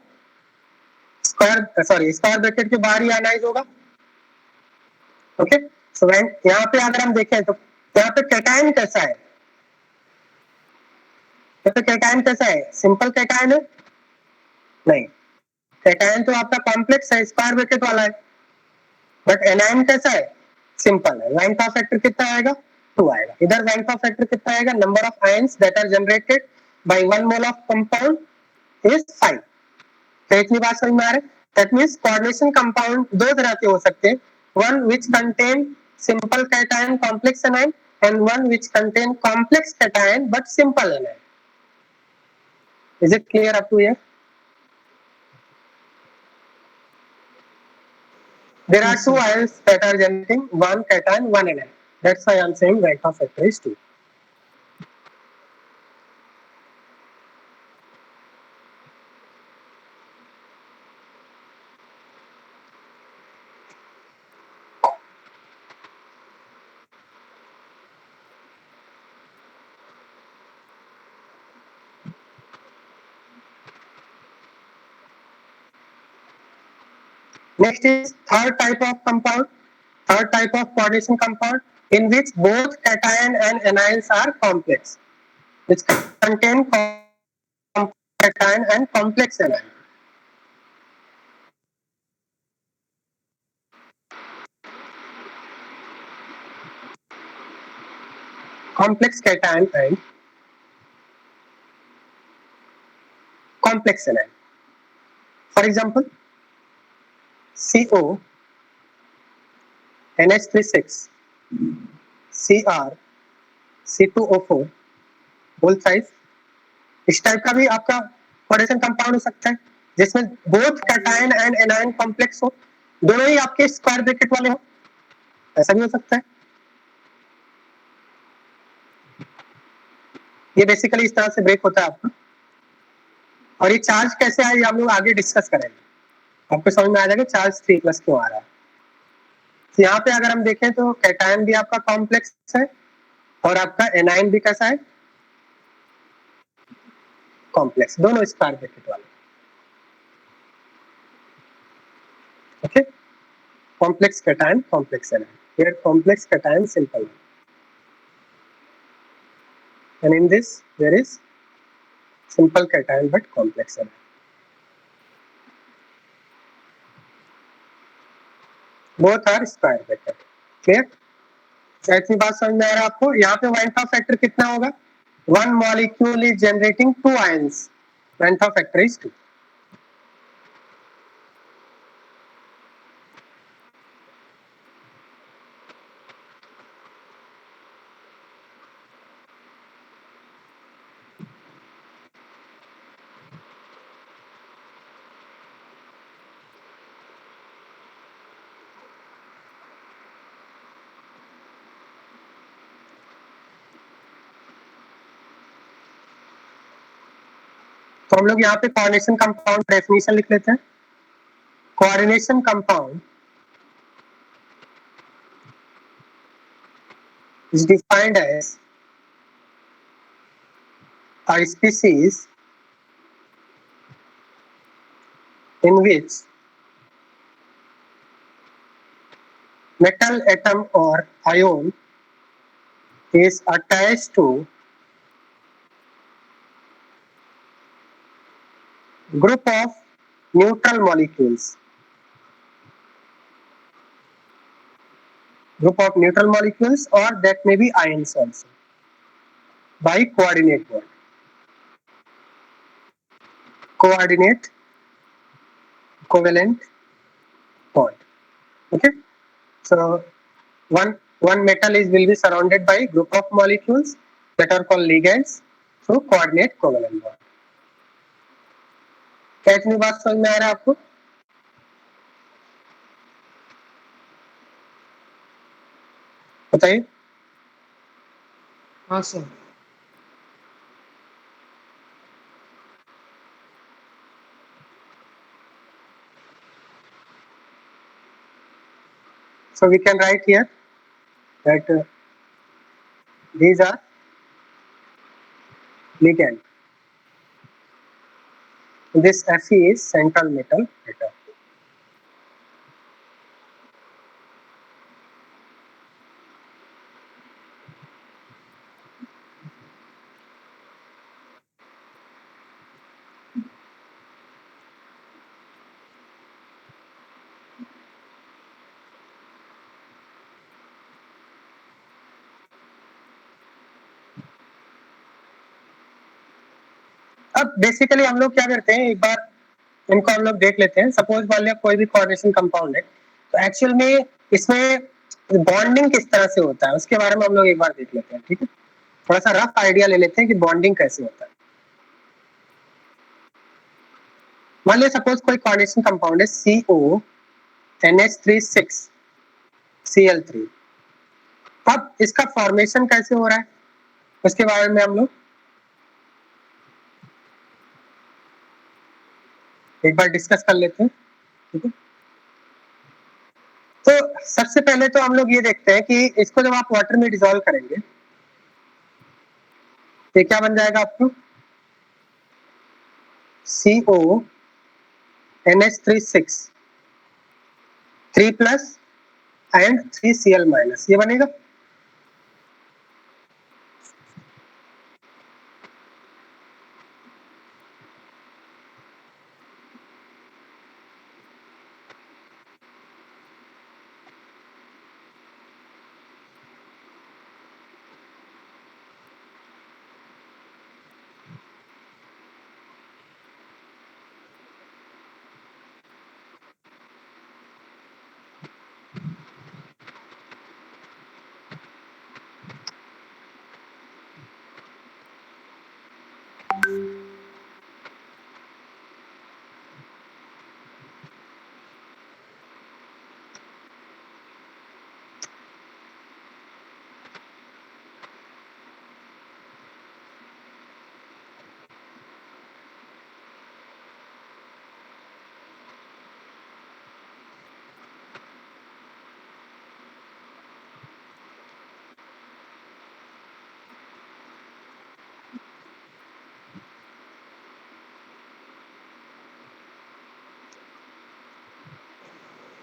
स्क्वायर ब्रैकेट के बाहर ही आयनाइज होगा. ओके, सो यहाँ पे अगर हम देखें तो यहाँ पे कैटायन कैसा है? यहाँ पे कैटायन कैसा है? सिंपल कैटायन है? नहीं, कैटायन तो आपका कॉम्प्लेक्स है, स्क्वायर ब्रैकेट वाला है. बट एनायन कैसा है? सिंपल है. वैन-कॉफ फैक्टर कितना आएगा? 2 आएगा. इधर वैन-कॉफ फैक्टर कितना आएगा? Number of ions that are generated by 1 mole of compound is 5. तो इतनी बात समझ में आ रहा है? दैट मींस कोऑर्डिनेशन कंपाउंड दो तरह के हो सकते हैं. One which contain simple cation complex anion and one which contain complex cation but simple anion. Is it clear up to here? There are two ions that are generating one cation, one anion. That's why I am saying Wyckoff factor is 2. Next is third type of compound, third type of coordination compound in which both cation and anions are complex, which contain cation and complex anion. Complex cation and complex anion. For example, CO NH36 Cr C2O4 whole size. इस type का भी आपका coordination compound हो सकता है जिसमें both cation and anion complex हो, दोनों ही आपके स्क्वायर ब्रैकेट वाले हो. ऐसा भी हो सकता है. ये बेसिकली इस तरह से ब्रेक होता है आपका. और ये चार्ज कैसे आए हम लोग आगे डिस्कस करेंगे. आपको समझ में आ जाएगा चार्ज 3+ क्यों आ रहा है. तो यहाँ पे अगर हम देखें तो कैटायन भी आपका कॉम्प्लेक्स है और आपका एनायन भी कैसा है? कॉम्प्लेक्स. दोनों स्क्वायर ब्रैकेट वाले. Okay, complex cation, complex anion. Here complex cation, simple. And in this there is simple cation but complex anion. Both are square bracket. Clear? ऐसी बात समझ में आ रहा है आपको? यहाँ पे वैन-कॉफ फैक्टर कितना होगा? One molecule is generating 2 ions. Van't Hoff factor is 2. तो हम लोग यहाँ पे कोऑर्डिनेशन कंपाउंड डेफिनेशन लिख लेते हैं. Coordination compound is defined as a species in which metal atom or ion is attached to group of neutral molecules. Group of neutral molecules, or that may be ions also, by coordinate bond. Coordinate covalent bond. Okay. So one metal will be surrounded by group of molecules that are called ligands. So coordinate covalent bond. क्या इतनी बात समझ में आ रहा है आपको? बताइए. हाँ sir. So we can write here that these are ligand. This Fe is central metal atom. अब बेसिकली हम लोग क्या करते हैं, एक बार इनको हम लोग देख लेते हैं. सपोज मान लिया कोई भी कोऑर्डिनेशन कंपाउंड है, तो एक्चुअल में इसमें बॉन्डिंग किस तरह से होता है उसके बारे में हम लोग एक बार देख लेते हैं. ठीक है, थोड़ा सा रफ आइडिया ले लेते हैं कि बॉन्डिंग कैसे होता है. मान लिया सपोज कोई कोऑर्डिनेशन कंपाउंड है CONH36 Cl3. अब इसका फॉर्मेशन कैसे हो रहा है उसके बारे में हम लोग एक बार डिस्कस कर लेते हैं. ठीक है, तो सबसे पहले तो हम लोग ये देखते हैं कि इसको जब आप वाटर में डिसॉल्व करेंगे तो क्या बन जाएगा आपको, CONH36 3+ एंड 3Cl-, ये बनेगा.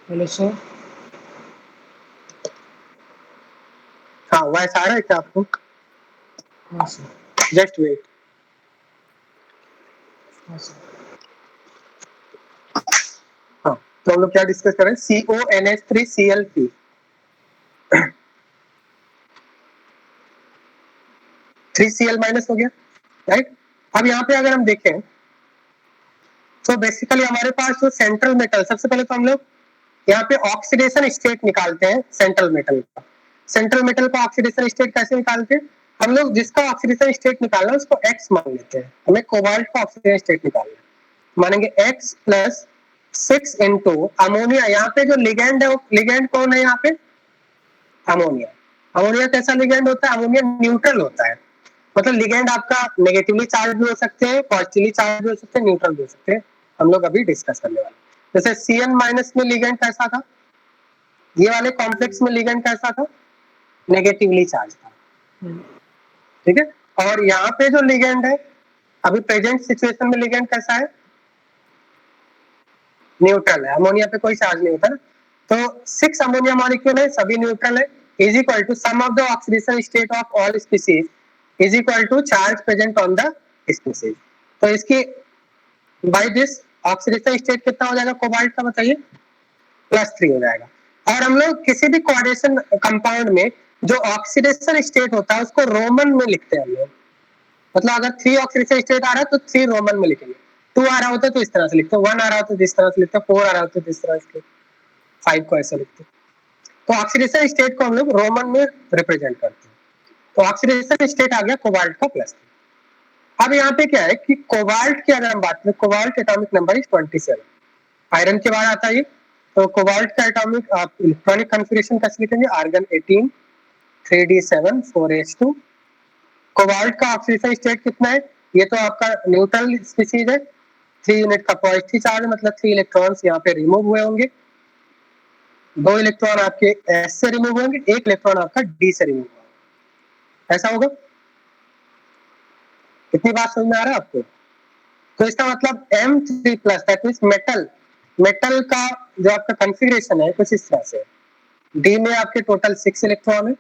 Hello sir. हाँ, वॉइस आ रहा है क्या आपको? हाँ सर. Just wait. हाँ सर. हाँ, तो हम लोग क्या डिस्कस कर रहे हैं, CONH3Cl3 3Cl- हो गया, राइट. अब यहाँ पे अगर हम देखें तो बेसिकली हमारे पास जो सेंट्रल मेटल, सबसे पहले तो हम लोग यहाँ पे ऑक्सीडेशन स्टेट निकालते हैं सेंट्रल मेटल का. सेंट्रल मेटल का ऑक्सीडेशन स्टेट कैसे निकालते हैं हम लोग, जिसका ऑक्सीडेशन स्टेट निकालना है उसको X मान लेते हैं. हमें कोबाल्ट का ऑक्सीडेशन स्टेट निकालना है, मानेंगे X+6 into अमोनिया. यहाँ पे जो लिगेंड है वो लिगेंड कौन है यहाँ पे, अमोनिया. अमोनिया कैसा लिगेंड होता है, अमोनिया न्यूट्रल होता है. मतलब लिगेंड आपका नेगेटिवली चार्ज भी हो सकते हैं, पॉजिटिवली चार्ज भी हो सकते हैं, न्यूट्रल भी हो सकते हैं, हम लोग अभी डिस्कस करने वाले हैं। जैसे Cn माइनस में लिगेंड कैसा था, ये वाले कॉम्प्लेक्स में लिगेंड कैसा था, नेगेटिवली चार्ज था, ठीक है। और यहाँ पे जो लिगेंड है अभी प्रेजेंट सिचुएशन में लिगेंड कैसा है, न्यूट्रल है, अमोनिया पे कोई चार्ज नहीं होता ना, तो 6 अमोनिया मॉलिक्यूल है, सभी न्यूट्रल है, is equal to sum of the oxidation state of all species is equal to charge present on the species. तो इसकी बाय दिस ऑक्सीडेशन स्टेट कितना हो जाएगा कोबाल्ट का, बताइए, +3 हो जाएगा। और हम लोग किसी भी कोऑर्डिनेशन कंपाउंड में जो ऑक्सीडेशन स्टेट होता है उसको रोमन में लिखते हैं हम लोग, मतलब अगर 3 ऑक्सीडेशन स्टेट आ रहा है तो 3 रोमन में लिखेंगे, 2 आ रहा होता है तो इस तरह से लिखते हैं, 1 आ रहा होता है तो इस तरह से लिखते हैं, 4 आ रहा होता है तो इस तरह से, 5 को ऐसे लिखते हैं। तो ऑक्सीडेशन स्टेट को हम लोग रोमन में रिप्रेजेंट करते हैं। तो ऑक्सीडेशन स्टेट आ गया कोबाल्ट का +3। अब यहाँ पे क्या है कि कोबाल्ट की अगर हम बात करें, cobalt atomic number is 27, iron के बाद आता है, तो कोबाल्ट का एटॉमिक आप इलेक्ट्रॉनिक कॉन्फ़िगरेशन कैसे लिखेंगे, आर्गन 18 3d7 4h2। कोबाल्ट का ऑक्सीडेशन स्टेट कितना है, ये तो आपका न्यूट्रल स्पीसीज है, 3 यूनिट का पॉजिटिव चार्ज, मतलब 3 इलेक्ट्रॉन्स यहाँ पे रिमूव हुए होंगे, 2 इलेक्ट्रॉन आपके S से रिमूव होंगे, 1 इलेक्ट्रॉन आपका D से रिमूव होगा, ऐसा होगा। कितनी बात समझ में आ रहा है आपको, तो इसका मतलब M3+ दैट मींस मेटल का जो आपका कॉन्फ़िगरेशन है कुछ इस तरह से, D में आपके टोटल 6 इलेक्ट्रॉन है,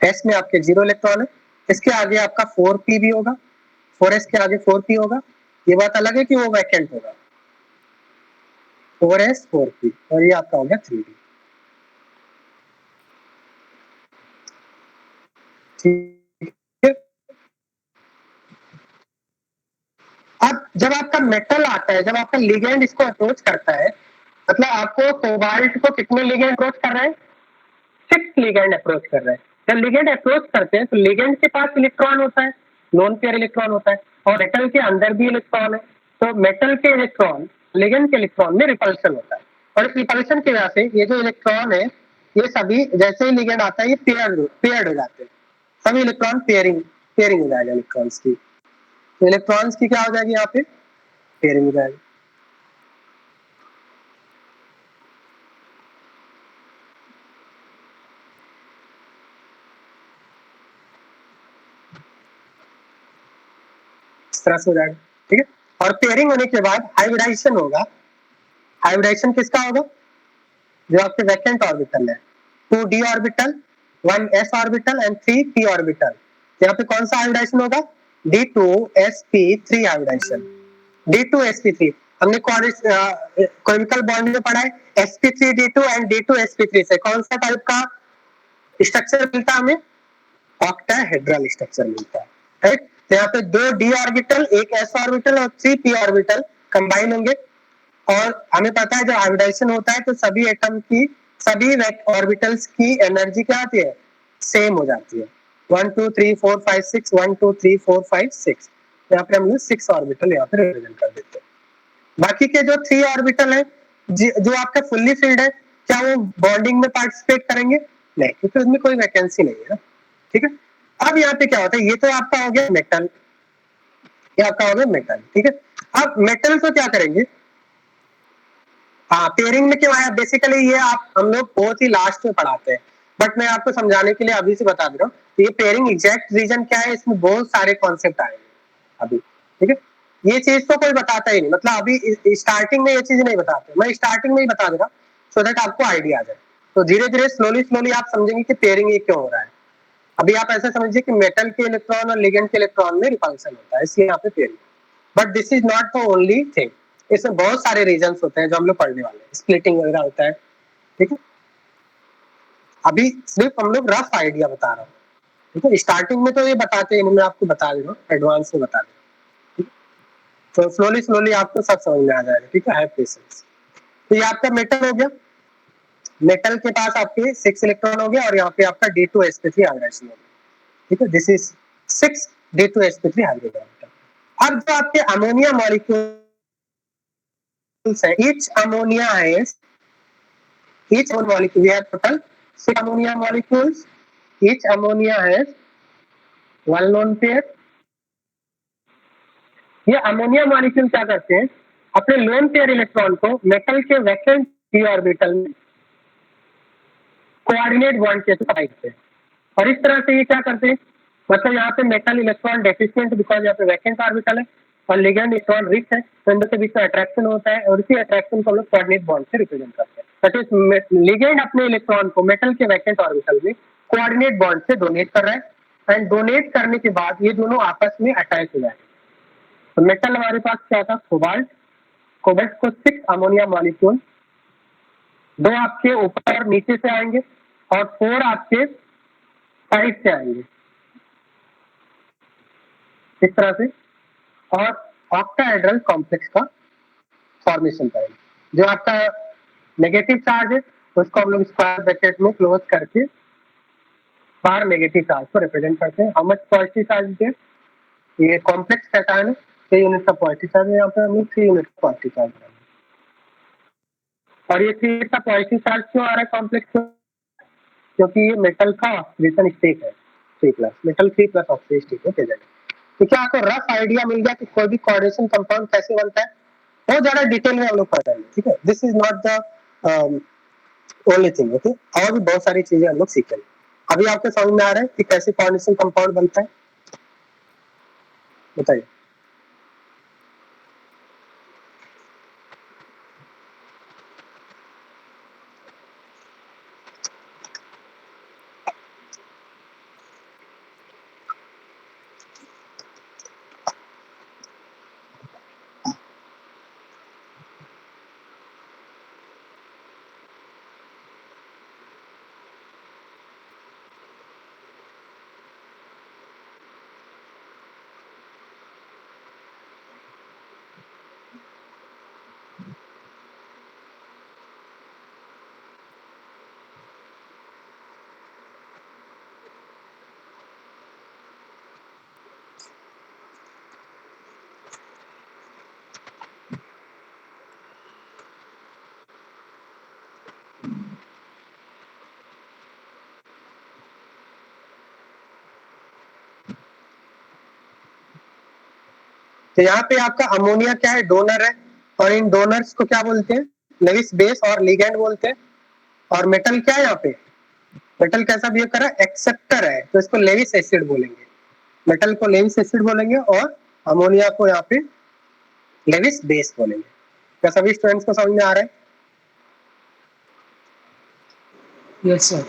S में आपके 0 इलेक्ट्रॉन है, इसके आगे आपका 4p भी होगा, 4s के आगे 4p होगा, ये बात अलग है कि वो वैकेंट होगा, 4s 4p, और ये आपका हो गया 3d, ठीक है। अब जब आपका मेटल आता है, जब आपका लिगेंड इसको अप्रोच करता है, मतलब आपको कोबाल्ट को कितने लिगेंड अप्रोच कर रहे हैं, 6 लिगेंड अप्रोच कर रहे हैं। जब लिगेंड अप्रोच करते हैं तो लिगेंड के पास इलेक्ट्रॉन होता है, लोन पेयर इलेक्ट्रॉन होता है, और मेटल के अंदर भी इलेक्ट्रॉन है, तो मेटल के इलेक्ट्रॉन लिगेंड के इलेक्ट्रॉन में रिपल्शन होता है, और इस रिपल्शन की वजह से ये जो इलेक्ट्रॉन है ये सभी जैसे ही लिगेंड आता है ये पेयर्ड हो जाते हैं, सभी इलेक्ट्रॉन पेयरिंग हो जाएगा इलेक्ट्रॉन्स की, तो इलेक्ट्रॉन्स की क्या हो जाएगी यहाँ पे, पेयरिंग हो जाएगी। इस तरह से हो जाएगा, ठीक है। और पेयरिंग होने के बाद हाइब्रिडाइजेशन होगा, हाइब्रिडाइजेशन किसका होगा, जो आपके वैकेंट ऑर्बिटल है, 2d orbital, 1s orbital and 3p orbital, यहाँ पे कौन सा हाइब्रिडाइजेशन होगा, d2sp3 हाइब्रिडाइजेशन, d2sp3 हमने केमिकल बॉन्ड में पढ़ा है, sp3d2 एंड d2sp3 से कौन सा टाइप का स्ट्रक्चर मिलता है हमें, ऑक्टाहेड्रल स्ट्रक्चर मिलता है, राइट। तो यहाँ पे 2 d ऑर्बिटल, 1 s ऑर्बिटल और 3 p ऑर्बिटल कंबाइन होंगे, और हमें पता है जब हाइब्रिडाइजेशन होता है तो सभी एटम की सभी ऑर्बिटल्स की एनर्जी क्या आती है, सेम हो जाती है, 1 2 3 4 5 6 1 2 3 4 5 6, यहाँ पे हम 6 ऑर्बिटल यहाँ पे रिप्रेजेंट कर देते हैं। बाकी के जो 3 ऑर्बिटल है जो आपका फुल्ली फिल्ड है, क्या वो बॉन्डिंग में पार्टिसिपेट करेंगे, नहीं, क्योंकि उसमें कोई वैकेंसी नहीं है ना, ठीक है। अब यहाँ पे क्या होता है, ये तो आपका हो गया मेटल, ये आपका हो गया मेटल, ठीक है। अब मेटल को क्या करेंगे, हाँ पेयरिंग में क्यों आया, बेसिकली ये आप हम लोग बहुत ही लास्ट में पढ़ाते हैं, बट मैं आपको समझाने के लिए अभी से बता दे रहा हूँ, ये पेयरिंग एग्जैक्ट रीजन क्या है, इसमें बहुत सारे कॉन्सेप्ट आएंगे अभी, ठीक है। ये चीज तो कोई बताता ही नहीं, मतलब अभी स्टार्टिंग में ये चीज नहीं बताते, मैं स्टार्टिंग में ही बता दे रहा हूँ सो दैट आपको आइडिया आ जाए, तो धीरे धीरे स्लोली आप समझेंगे कि पेयरिंग ये क्यों हो रहा है। अभी आप ऐसा समझिए कि मेटल के इलेक्ट्रॉन और लिगेंड के इलेक्ट्रॉन में रिपल्शन होता है, इसलिए यहाँ पे pairing, but this is not the only thing, इसमें बहुत सारे रीजंस होते हैं जो हम लोग पढ़ने वाले हैं, स्प्लिटिंग वगैरह होता है, ठीक है। अभी सिर्फ हम लोग रफ आइडिया बता रहा हूँ, ठीक है, स्टार्टिंग में तो ये बताते हैं, मैं आपको बता दे रहा हूँ, एडवांस में बता दे रहा हूँ, तो स्लोली आपको सब समझ में आ जाएगा, ठीक है, हैव पेशेंस। तो ये आपका मेटल हो गया, मेटल के पास आपके 6 इलेक्ट्रॉन हो गया, और यहाँ पे आपका d2sp3 हाइब्रिडाइजेशन हो गया, ठीक है, दिस इज 6 d2sp3 हाइब्रिडाइजेशन। अब जो आपके अमोनिया मॉलिक्यूल्स है, ईच अमोनिया है, each one molecule we have total 6 ammonia molecules each ammonia has one lone pair. ये अमोनिया मॉलिक्यूल क्या करते हैं, अपने लोन पेयर इलेक्ट्रॉन को मेटल के वैकेंट p ऑर्बिटल में कोऑर्डिनेट बॉन्ड के साथ हैं, और इस तरह से ये क्या करते हैं, मतलब यहाँ पे मेटल इलेक्ट्रॉन डेफिशिएंट बिकॉज यहाँ पे वैकेंट ऑर्बिटल है और लिगेंड इलेक्ट्रॉन रिच है, तो इन दोनों के बीच में अट्रैक्शन होता है और इसी अट्रैक्शन को हम लोग कोऑर्डिनेट बॉन्ड से रिप्रेजेंट करते हैं। दैट इज लिगेंड अपने इलेक्ट्रॉन को मेटल के वैकेंट ऑर्बिटल में कोऑर्डिनेट बॉन्ड से डोनेट कर रहा है एंड डोनेट करने के बाद ये दोनों आपस में अटैच हो जाए। तो मेटल हमारे पास क्या था, कोबाल्ट, कोबाल्ट को 6 अमोनिया मॉलिक्यूल, 2 आपके ऊपर और नीचे से आएंगे और 4 आपके साइड से आएंगे इस तरह से, और ऑक्टाहेड्रल कॉम्प्लेक्स का फॉर्मेशन करेंगे। जो आपका नेगेटिव चार्ज है उसको हम लोग स्क्वायर ब्रैकेट में क्लोज करके बाहर नेगेटिव चार्ज को रिप्रेजेंट करते हैं। हाउ मच पॉजिटिव चार्ज है, ये कॉम्प्लेक्स कैटायन है, 3 यूनिट का पॉजिटिव चार्ज है, यहाँ पे हम लोग 3 यूनिट का पॉजिटिव चार्ज है। और ये 3 यूनिट का पॉजिटिव चार्ज क्यों आ रहा है कॉम्प्लेक्स में, क्योंकि ये मेटल का ऑक्सीडेशन स्टेट है 3+, मेटल 3+ ऑक्सीडेशन स्टेट में प्रेजेंट है। तो क्या आपको रफ आइडिया मिल गया कि कोई भी कोऑर्डिनेशन कंपाउंड कैसे बनता है, बहुत ज्यादा डिटेल में हम लोग पढ़ेंगे, ठीक है। This is not the only thing, okay, और भी बहुत सारी चीजें हम लोग सीखेंगे। अभी आपको समझ में आ रहा है कि कैसे कोऑर्डिनेशन कंपाउंड बनता है, बताइए। तो यहाँ पे आपका अमोनिया क्या है, डोनर है, और इन डोनर्स को क्या बोलते हैं, लेविस बेस और लिगैंड बोलते हैं। और मेटल क्या है, यहाँ पे मेटल कैसा बिहेव कर रहा है, एक्सेप्टर है, तो इसको लेविस एसिड बोलेंगे, मेटल को लेविस एसिड बोलेंगे और अमोनिया को यहाँ पे लेविस बेस बोलेंगे। क्या सभी स्टूडेंट्स को समझ में आ रहा है? Yes, sir.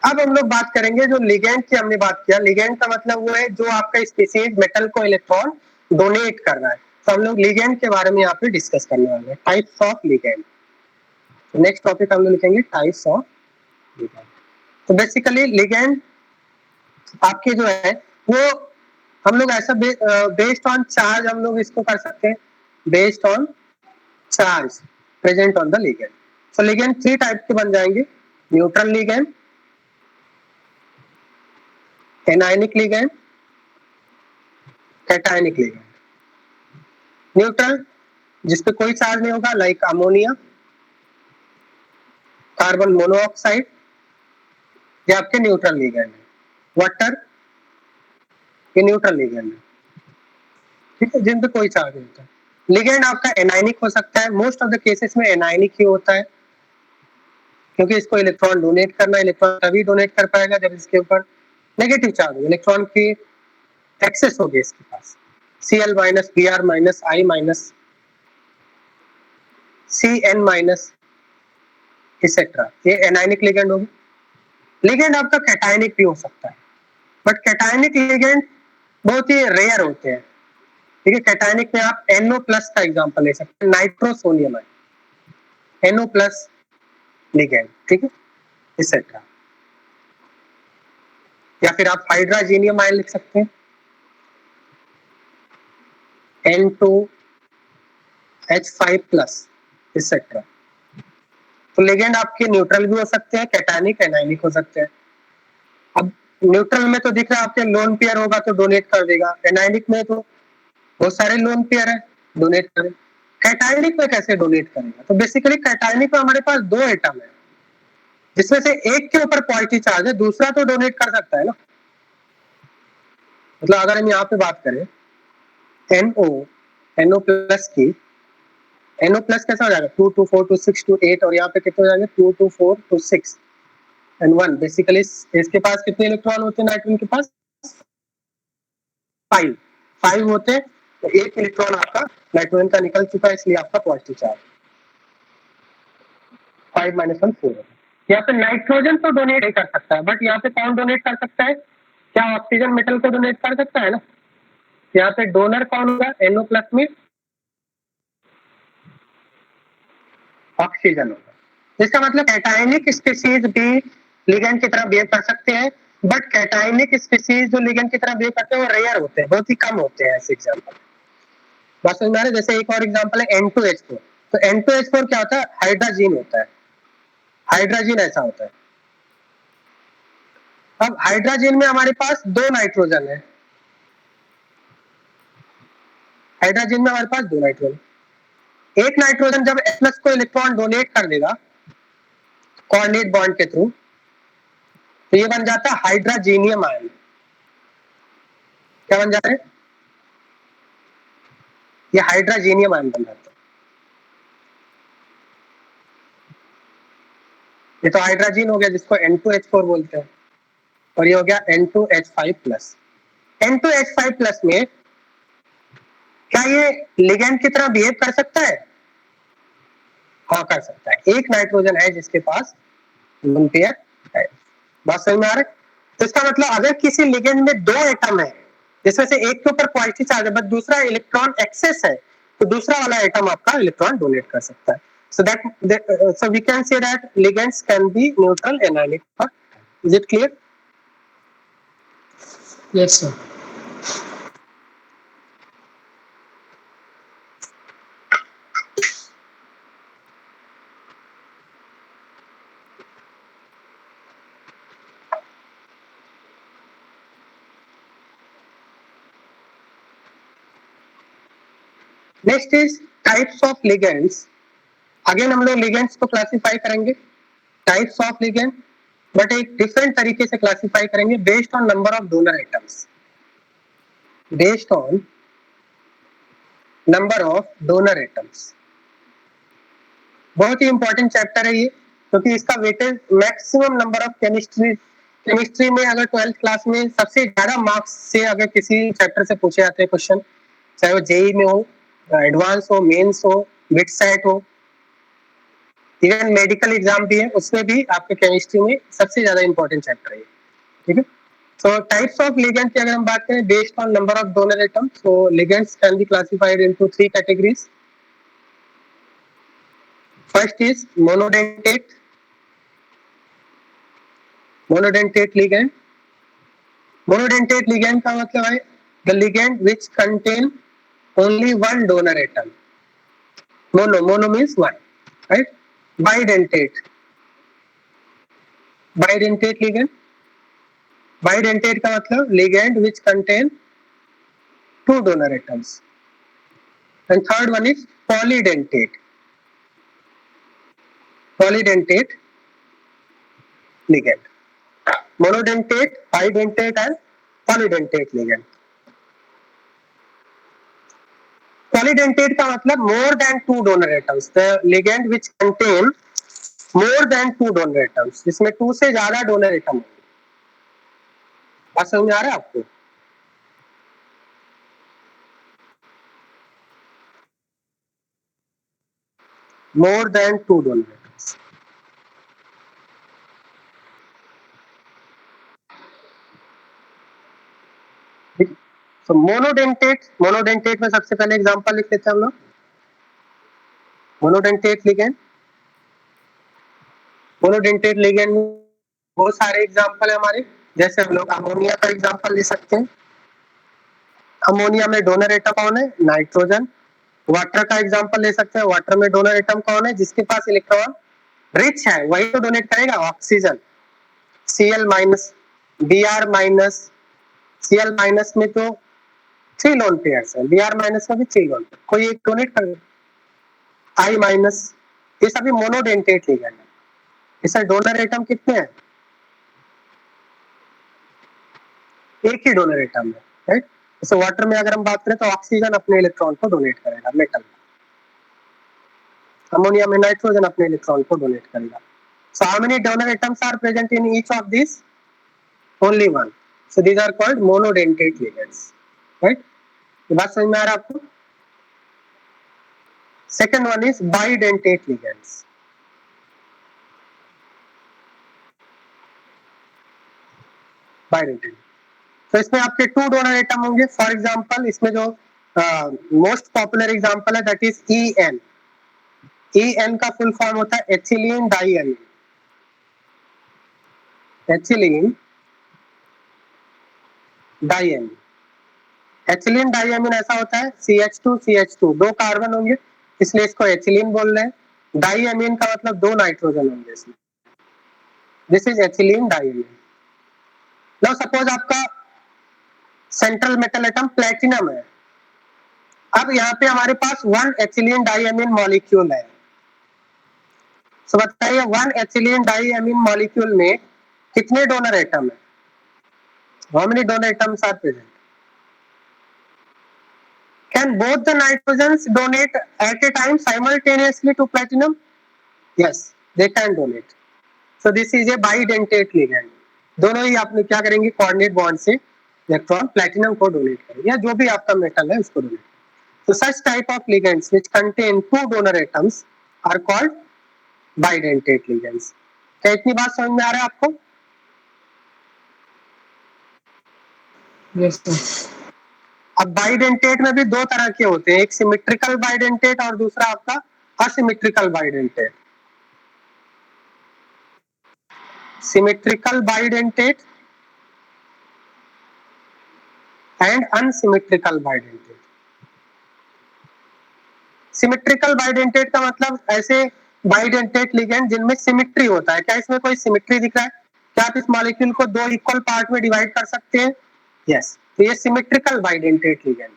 अब हम लोग बात करेंगे जो लिगेंड की हमने बात किया, लिगेंड का मतलब वो है जो आपका स्पेसिफिक मेटल को इलेक्ट्रॉन डोनेट कर रहा है। तो हम लोग लिगेंड के बारे में यहाँ पे डिस्कस करने वाले हैं, types of ligand. Next topic हम लोग लिखेंगे टाइप्स ऑफ लिगेंड। तो बेसिकली लिगेंड आपके जो है वो हम लोग ऐसा बेस्ड ऑन चार्ज हम लोग इसको कर सकते हैं, based on charge present on the ligand. So ligand 3 type के बन जाएंगे, neutral ligand, anionic ligand, cationic ligand. Neutral जिसपे कोई चार्ज नहीं होगा, लाइक अमोनिया, कार्बन मोनोऑक्साइड, ये आपके न्यूट्रल लिगेंड है। वाटर ये न्यूट्रल लिगेंड है, ठीक है, जिन पे कोई चार्ज नहीं होता। लिगेंड आपका एनायनिक हो सकता है, मोस्ट ऑफ द केसेस में एनायनिक ही होता है, क्योंकि इसको इलेक्ट्रॉन डोनेट करना, इलेक्ट्रॉन तभी डोनेट कर पाएगा जब इसके ऊपर नेगेटिव चार्ज हो, इलेक्ट्रॉन की एक्सेस होगी इसके पास, Cl minus, Br minus, I minus, Cn minus etcetera, ये एनायनिक लिगेंड होगी। लिगेंड आपका कैटायनिक भी हो सकता है, बट कैटायनिक लिगेंड बहुत ही रेयर होते हैं, ठीक है। कैटायनिक में आप NO+ का एग्जांपल ले सकते हैं, नाइट्रोसोनियम है NO+ लिगेंड, ठीक है, एक्सेट्रा। या फिर आप हाइड्रोजीनियम आयन लिख सकते हैं, N2H5+ एक्सेट्रा। तो लिगेंड आपके न्यूट्रल भी हो सकते हैं, कैटायनिक, एनायनिक हो सकते हैं। अब न्यूट्रल में तो दिख रहा है आपके लोन पेयर होगा तो डोनेट कर देगा, एनायनिक में तो बहुत सारे लोन पेयर है, डोनेट करें। कैटायनिक में कैसे डोनेट करेगा? तो बेसिकली कैटायनिक में हमारे पास दो एटम है, जिसमें से एक के ऊपर पॉजिटिव चार्ज है, दूसरा तो डोनेट कर सकता है ना। मतलब अगर हम यहाँ पे बात करें NO प्लस की, NO प्लस कैसा हो जाएगा 2 2 4 2 6 2 8, और यहाँ पे कितने हो जाएंगे 2 2 4 2 6 एंड 1। बेसिकली इसके पास कितने इलेक्ट्रॉन होते हैं? नाइट्रोजन के पास 5 होते हैं, तो एक इलेक्ट्रॉन आपका नाइट्रोजन का निकल चुका है, इसलिए आपका पॉजिटिव चार्ज 5 - 1 4 है। यहाँ पे नाइट्रोजन तो डोनेट नहीं कर सकता है, बट यहाँ पे कौन डोनेट कर सकता है? क्या ऑक्सीजन मेटल को डोनेट कर सकता है ना? यहाँ पे डोनर कौन होगा? NO प्लस में ऑक्सीजन होगा। इसका मतलब कैटायनिक स्पीशीज भी लिगेंड की तरह बिहेव कर सकते हैं, बट कैटायनिक स्पीशीज जो लिगेंड की तरह बिहेव करते हैं वो रेयर होते हैं, बहुत ही कम होते हैं ऐसे एग्जाम्पल। बात समझ में आ रहा है? जैसे एक और एग्जाम्पल है N2H4। तो N2H4 क्या होता है? हाइड्राजीन होता है, हाइड्राजीन ऐसा होता है। अब हाइड्राजीन में हमारे पास दो नाइट्रोजन है, हाइड्राजीन में हमारे पास दो नाइट्रोजन। एक नाइट्रोजन जब H+ को इलेक्ट्रॉन डोनेट कर देगा कोऑर्डिनेट बॉन्ड के थ्रू, तो ये बन जाता है हाइड्राजीनियम आयन। क्या बन जाता है? ये हाइड्राजीनियम आयन बन जाता है। ये तो हाइड्राजीन हो गया जिसको N2H4 बोलते हैं, और ये हो गया N2H5+। N2H5+ में क्या ये लिगेंड की तरह बिहेव कर सकता है? हाँ कर सकता है। एक नाइट्रोजन है जिसके पास लोन पेयर है। बात समझ में आ रहा है? तो इसका मतलब अगर किसी लिगेंड में दो एटम है, जिसमें से एक के ऊपर पॉजिटिव चार्ज है बट दूसरा इलेक्ट्रॉन एक्सेस है, तो दूसरा वाला एटम आपका इलेक्ट्रॉन डोनेट कर सकता है। So we can say that ligands can be neutral anionic. Is it clear? Yes, sir. Next is types of ligands. Again हम लोग लिगेंड्स को क्लासिफाई करेंगे टाइप्स ऑफ लिगेंड, बट एक डिफरेंट तरीके से क्लासिफाई करेंगे based on number of donor atoms, based on number of donor atoms. बहुत ही important chapter है ये, क्योंकि तो इसका weightage maximum number of chemistry में अगर 12th क्लास में सबसे ज्यादा मार्क्स से अगर किसी चैप्टर से पूछे जाते हैं क्वेश्चन, चाहे वो जेई में हो, एडवांस हो, मेंस हो, मिड सेट हो, इवन मेडिकल एग्जाम भी है, उसमें भी आपके केमिस्ट्री में सबसे ज्यादा इंपॉर्टेंट चैप्टर है। ठीक है, सो टाइप्स ऑफ लिगेंड की अगर हम बात करें based on number of donor atoms, so ligands can be classified into 3 categories. First is monodentate, monodentate ligand. Monodentate ligand का मतलब है the ligand which contain only one donor atom. Mono means one, right? Bidentate, bidentate ligand, bidentate का मतलब ligand which contain two donor atoms. And third one is polydentate, polydentate ligand. Monodentate, bidentate and polydentate ligand. Polydentate का मतलब more than two donor atoms, the ligand which contain more than two donor atoms, जिसमें 2 से ज्यादा donor atom होंगे। बात समझ में आ रहा है आपको? More than two donor atoms. So monodentate, monodentate में सबसे पहले एग्जांपल लिख लेते हैं हम लोग। मोनोडेंटेट लिगेंड, मोनोडेंटेट लिगेंड में बहुत सारे एग्जांपल है हमारे, जैसे हम लोग अमोनिया का एग्जांपल ले सकते हैं। अमोनिया में डोनर एटम कौन है? नाइट्रोजन। वाटर का एग्जांपल ले सकते हैं, वाटर में डोनर एटम कौन है? जिसके पास इलेक्ट्रॉन रिच है वही तो डोनेट करेगा, ऑक्सीजन। Cl-, Br-, Cl- में तो 3 लोन पेयर्स है, Br- में भी 3 लोन, कोई एक डोनेट कर I माइनस, ये सभी मोनोडेंटेट लिगेंड है। इसमें डोनर एटम कितने हैं? एक ही डोनर एटम है, राइट। जैसे वाटर में अगर हम बात करें तो ऑक्सीजन अपने इलेक्ट्रॉन को डोनेट करेगा मेटल, अमोनिया में नाइट्रोजन अपने इलेक्ट्रॉन को डोनेट करेगा। So how many donor atoms are present in each of these? Only one. So these are called monodentate ligands, right? ये बात समझ में आ रहा है आपको? Second one is bidentate ligands. Bidentate. तो इसमें आपके टू डोनर एटम होंगे। फॉर एग्जांपल इसमें जो मोस्ट पॉपुलर एग्जांपल है दैट इज EN। EN का फुल फॉर्म होता है एथिलीन डाइअमीन। एथिलीन डाइअमीन, एथिलीन डाइअमीन ऐसा होता है CH2 दो कार्बन होंगे, इसलिए इसको एथिलीन बोल रहे हैं। डाइअमीन का मतलब दो नाइट्रोजन होंगे इसमें। This is ethylene diamine. Now suppose आपका सेंट्रल मेटल एटम प्लेटिनम है। अब यहाँ पे हमारे पास वन एथिलीन डाइअमीन मॉलिक्यूल है। तो बताइए वन एथिलीन डाइअमीन मॉलिक्यूल में कितने डोनर एटम है? How many donor atoms are present? Can both the nitrogens donate at a time simultaneously to platinum? Yes, they can donate. So this is a bidentate ligand. दोनों ही आपने क्या करेंगे, coordinate bond से electron platinum को donate करेंगे या जो भी आपका मेटल है उसको डोनेट करेंगे। So such type of ligands which contain two donor atoms are called bidentate ligands. क्या इतनी बात समझ में आ रहा है आपको? Yes, sir. अब बाइडेंटेट में भी दो तरह के होते हैं, एक सिमेट्रिकल बाइडेंटेट और दूसरा आपका asymmetrical bidentate. Symmetrical bidentate and unsymmetrical bidentate. Symmetrical bidentate का मतलब ऐसे बाइडेंटेट लिगेंड जिनमें सिमेट्री होता है। क्या इसमें कोई सिमेट्री दिख रहा है? क्या आप इस मॉलिक्यूल को दो इक्वल पार्ट में डिवाइड कर सकते हैं? यस, तो ये सिमेट्रिकल बाइडेंटेट लिगेंड है।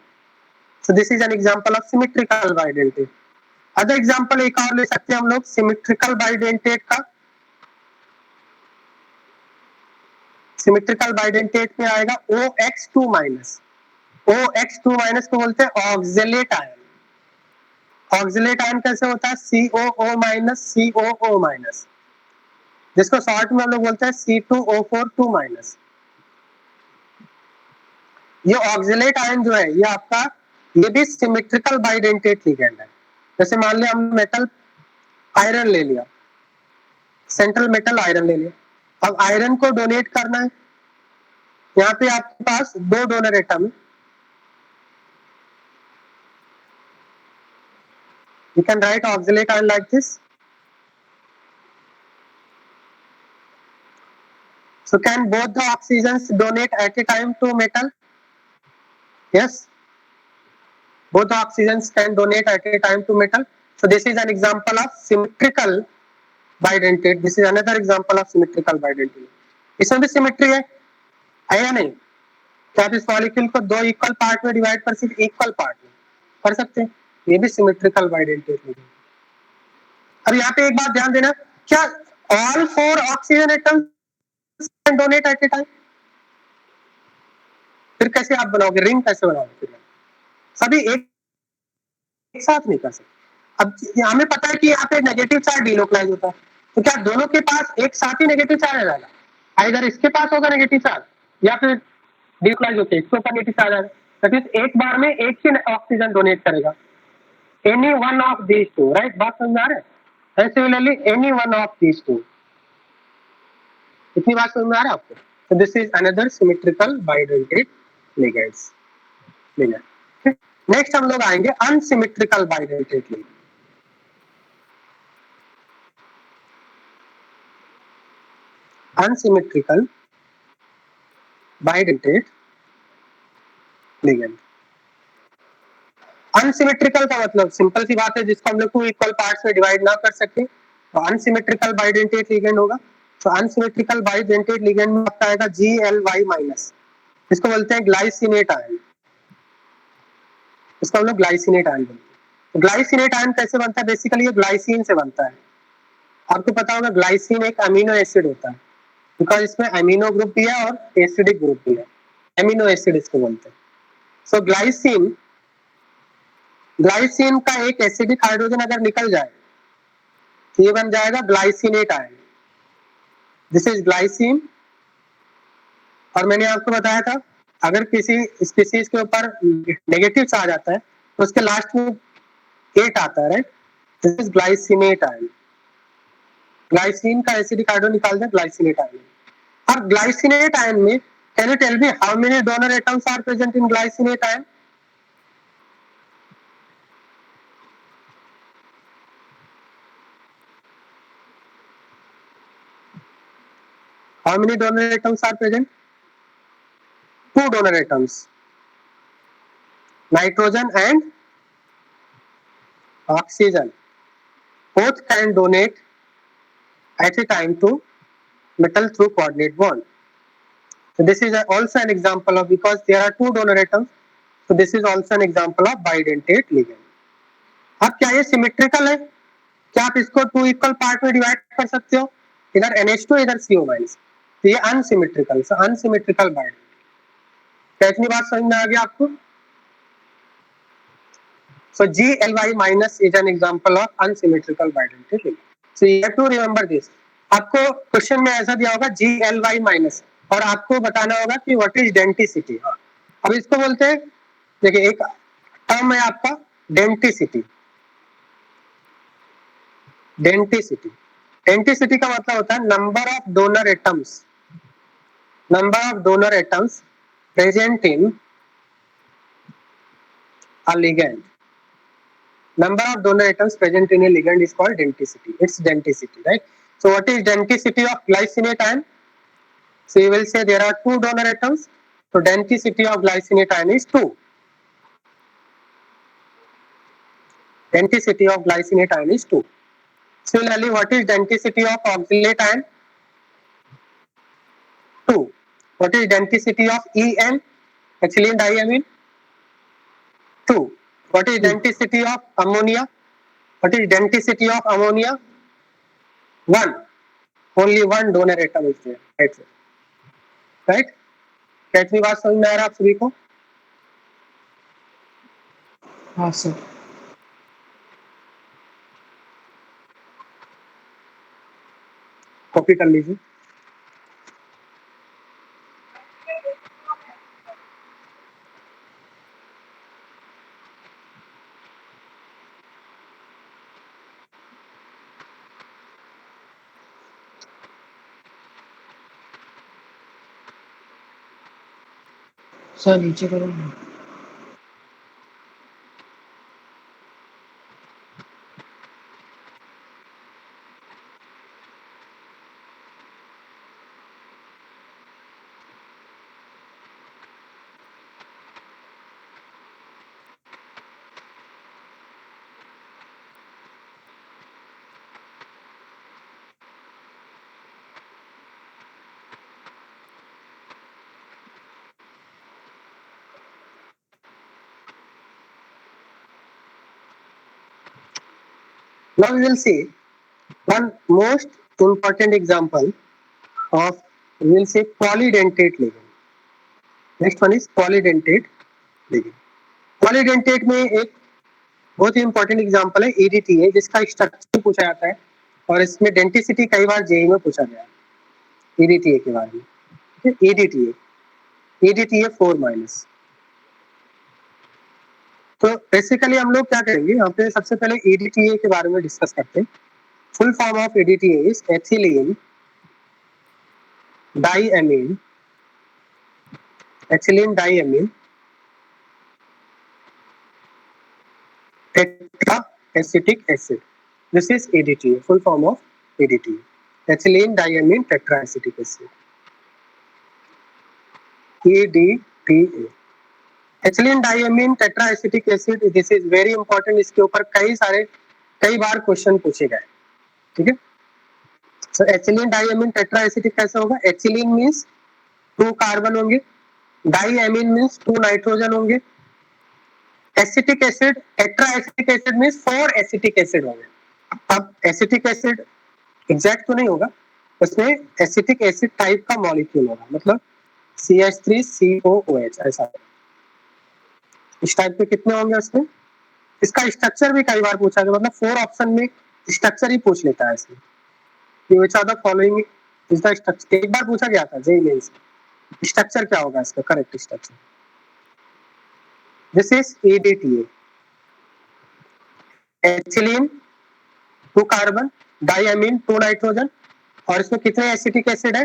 So this is an example of symmetrical bidentate. Other example एक और ले सकते हैं हम लोग सिमेट्रिकल बाइडेंटेट का। सिमेट्रिकल बाइडेंटेट में आएगा OX2 माइनस। OX2 माइनस को बोलते हैं ऑक्जेलेट आयन। ऑक्जेलेट आयन कैसे होता है? COO माइनस COO माइनस, जिसको शॉर्ट में हम लोग बोलते हैं C2O4 2 माइनस। ये ऑक्जेलेट आयन जो है ये आपका, ये भी सिमेट्रिकल बाइडेंटेट लिगेंड है। जैसे मान लिया हम मेटल आयरन ले लिया, सेंट्रल मेटल आयरन ले लिया। अब आयरन को डोनेट करना है, यहाँ पे आपके पास दो डोनर एटम है। You can write oxalate ion like this. So can both the oxygens donate at a time to metal? Yes, both the oxygens can donate at a time to metal. So this is an example of symmetrical bidentate. This is another example of symmetrical bidentate. इसमें भी symmetry है या नहीं? क्या आप इस molecule को दो इक्वल पार्ट में डिवाइड कर सकते? इक्वल पार्ट में कर सकते हैं। ये भी सिमेट्रिकल बाइडेंटेट है। अब यहाँ पे एक बात ध्यान देना, क्या all four oxygen atoms can donate at a time? फिर कैसे आप बनाओगे, रिंग कैसे बनाओगे? फिर सभी एक साथ नहीं कर सकते। अब हमें पता है कि यहाँ पे नेगेटिव चार्ज डिलोकलाइज होता है, तो क्या दोनों के पास एक साथ ही नेगेटिव चार्ज आ जाएगा? इधर इसके पास होगा नेगेटिव चार्ज या फिर डिलोकलाइज होकर इसके ऊपर नेगेटिव चार्ज आएगा। तो एक बार में एक ही ऑक्सीजन डोनेट करेगा, any one of these two, right? बात समझ में आ रहा है? And similarly any one of these two. इतनी बात समझ में आ रहा है आपको? So this is another symmetrical bidentate ligands. Next हम लोग आएंगे unsymmetrical bidentate ligand. Unsymmetrical bidentate ligand. Unsymmetrical का मतलब सिंपल सी बात है, जिसको हम लोग को इक्वल पार्ट्स में डिवाइड ना कर सके तो अनसिमेट्रिकल बाइडेंटेट लिगेंड होगा। तो अनसिमेट्रिकल बाइडेंटेट लिगेंड में आपका आएगा GLY माइनस, इसको बोलते हैं ग्लाइसिनेट आयन। इसको हम लोग ग्लाइसिनेट आयन बोलते हैं। ग्लाइसिनेट आयन कैसे बनता है? बेसिकली ये ग्लाइसिन से बनता है। आपको पता होगा ग्लाइसिन एक अमीनो एसिड होता है, बिकॉज इसमें अमीनो ग्रुप भी है और एसिडिक ग्रुप भी है, अमीनो एसिड इसको बोलते हैं। सो ग्लाइसिन का एक एसिडिक हाइड्रोजन अगर निकल जाए तो ये बन जाएगा glycinate ion. This is glycine. और मैंने आपको बताया था अगर किसी स्पीसीज के ऊपर नेगेटिव चार्ज आता है तो उसके लास्ट में 8 आता है, right? This is glycinate ion. Glycine का एसिडिक हाइड्रोजन निकाल दें, ग्लाइसिनेट आयन। और ग्लाइसिनेट आयन में can you tell me how many donor atoms are present in glycinate ion? How many donor atoms are present? 2 donor atoms, nitrogen and oxygen. Both can donate at a time to metal through coordinate bond. So this is also an example of, because there are 2 donor atoms, so this is also an example of bidentate ligand. अब क्या ये symmetrical है? क्या आप इसको 2 equal part में divide कर सकते हो? इधर NH2 इधर CO-, तो ये अनसिमेट्रिकल, सो अनसिमेट्रिकल बाइडेंट। क्या इतनी बात समझ में आ गया आपको? So GLY minus is an example of unsymmetrical bidentate ligand. So you have to remember this. आपको क्वेश्चन में ऐसा दिया होगा GLY माइनस और आपको बताना होगा कि व्हाट इज डेंटिसिटी। अब इसको बोलते हैं, देखिए एक टर्म है आपका डेंटिसिटी। डेंटिसिटी डेंटिसिटी का मतलब होता है number of donor atoms, number of donor atoms present in a ligand. Number of donor atoms present in a ligand is called denticity. It's denticity, right? So what is denticity of glycinate ion? So you will say there are 2 donor atoms. So denticity of glycinate ion is 2. Denticity of glycinate ion is 2. Similarly, what is denticity of oxalate ion? 2. What is denticity of EN? Ethylene diamine? 2. What is denticity of ammonia? What is denticity of ammonia? 1. Only 1 donor atom is there. That's it. Right? क्या इतनी बात समझ में आ रहा है आप सभी को? हाँ सर। कॉपी कर लीजिए। सर नीचे करो ना। Now we will see one most important example of, we will say, polydentate ligand. Next one is polydentate ligand. Polydentate में एक बहुत ही इंपॉर्टेंट एग्जांपल है EDTA, जिसका स्ट्रक्चर पूछा जाता है और इसमें डेंटिसिटी कई बार जेईई में पूछा गया है EDTA के बारे में। EDTA 4-। तो बेसिकली हम लोग क्या करेंगे, यहाँ पे सबसे पहले EDTA के बारे में डिस्कस करते हैं। Full form of EDTA is ethylene diamine, ethylene diamine tetraacetic acid. This is EDTA, full form of EDTA, ethylene diamine tetraacetic acid, EDTA. ethylene diamine tetraacetic acid, this is very important. इसके ऊपर कई बार question पूछे गए, ठीक है। So ethylene diamine tetraacetic कैसे होगा? ethylene means 2 carbon होंगे, diamine means 2 नाइट्रोजन होंगे, acetic acid, tetra acetic acid means 4 acetic acid होंगे। अब एसिटिक एसिड एग्जैक्ट तो नहीं होगा, उसमें एसिटिक एसिड टाइप का मॉलिक्यूल होगा, मतलब CH3COOH ऐसा। इस टाइप के कितने होंगे उसमें? इसका स्ट्रक्चर भी कई बार पूछा गया, मतलब 4 ऑप्शन में स्ट्रक्चर ही पूछ लेता है इसमें। Which are the following is the structure, एक बार पूछा गया था जेईई मेंस, स्ट्रक्चर क्या होगा इसका, correct structure. This is EDTA, ethylene 2 carbon, diamine 2 nitrogen, और इसमें कितने एसिटिक एसिड है?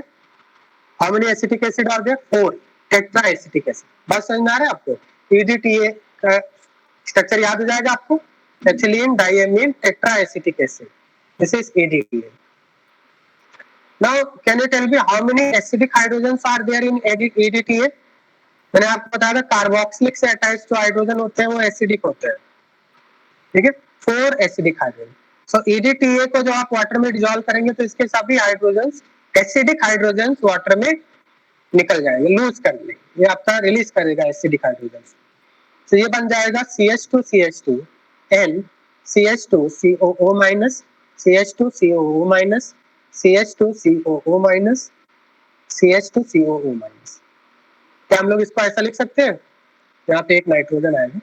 How many acetic acid are there? 4 tetra acetic acid. बात समझ में आ रहा है आपको? EDTA का स्ट्रक्चर याद हो जाएगा आपको, ethylene, diamine, tetra acetic acid, this is EDTA। Now can you tell me how many acidic hydrogens are there in EDTA? मैंने आपको बताया था कार्बोक्सिलिक से अटैच जो हाइड्रोजन होते हैं वो एसिडिक होते हैं, ठीक है, 4 एसिडिक हाइड्रोजन। सो EDTA को जो आप वाटर में डिसॉल्व करेंगे तो इसके सभी हाइड्रोजन्स, एसिडिक हाइड्रोजन्स वाटर में निकल जाएंगे, लूज कर लेंगे, ये आपका रिलीज करेगा एसिडिक हाइड्रोजन। तो ये बन जाएगा CH2CH2 N CH2COO minus CH2COO minus CH2COO minus CH2COO minus. क्या हम लोग इसको ऐसा लिख सकते हैं? यहाँ पे एक नाइट्रोजन आएगा,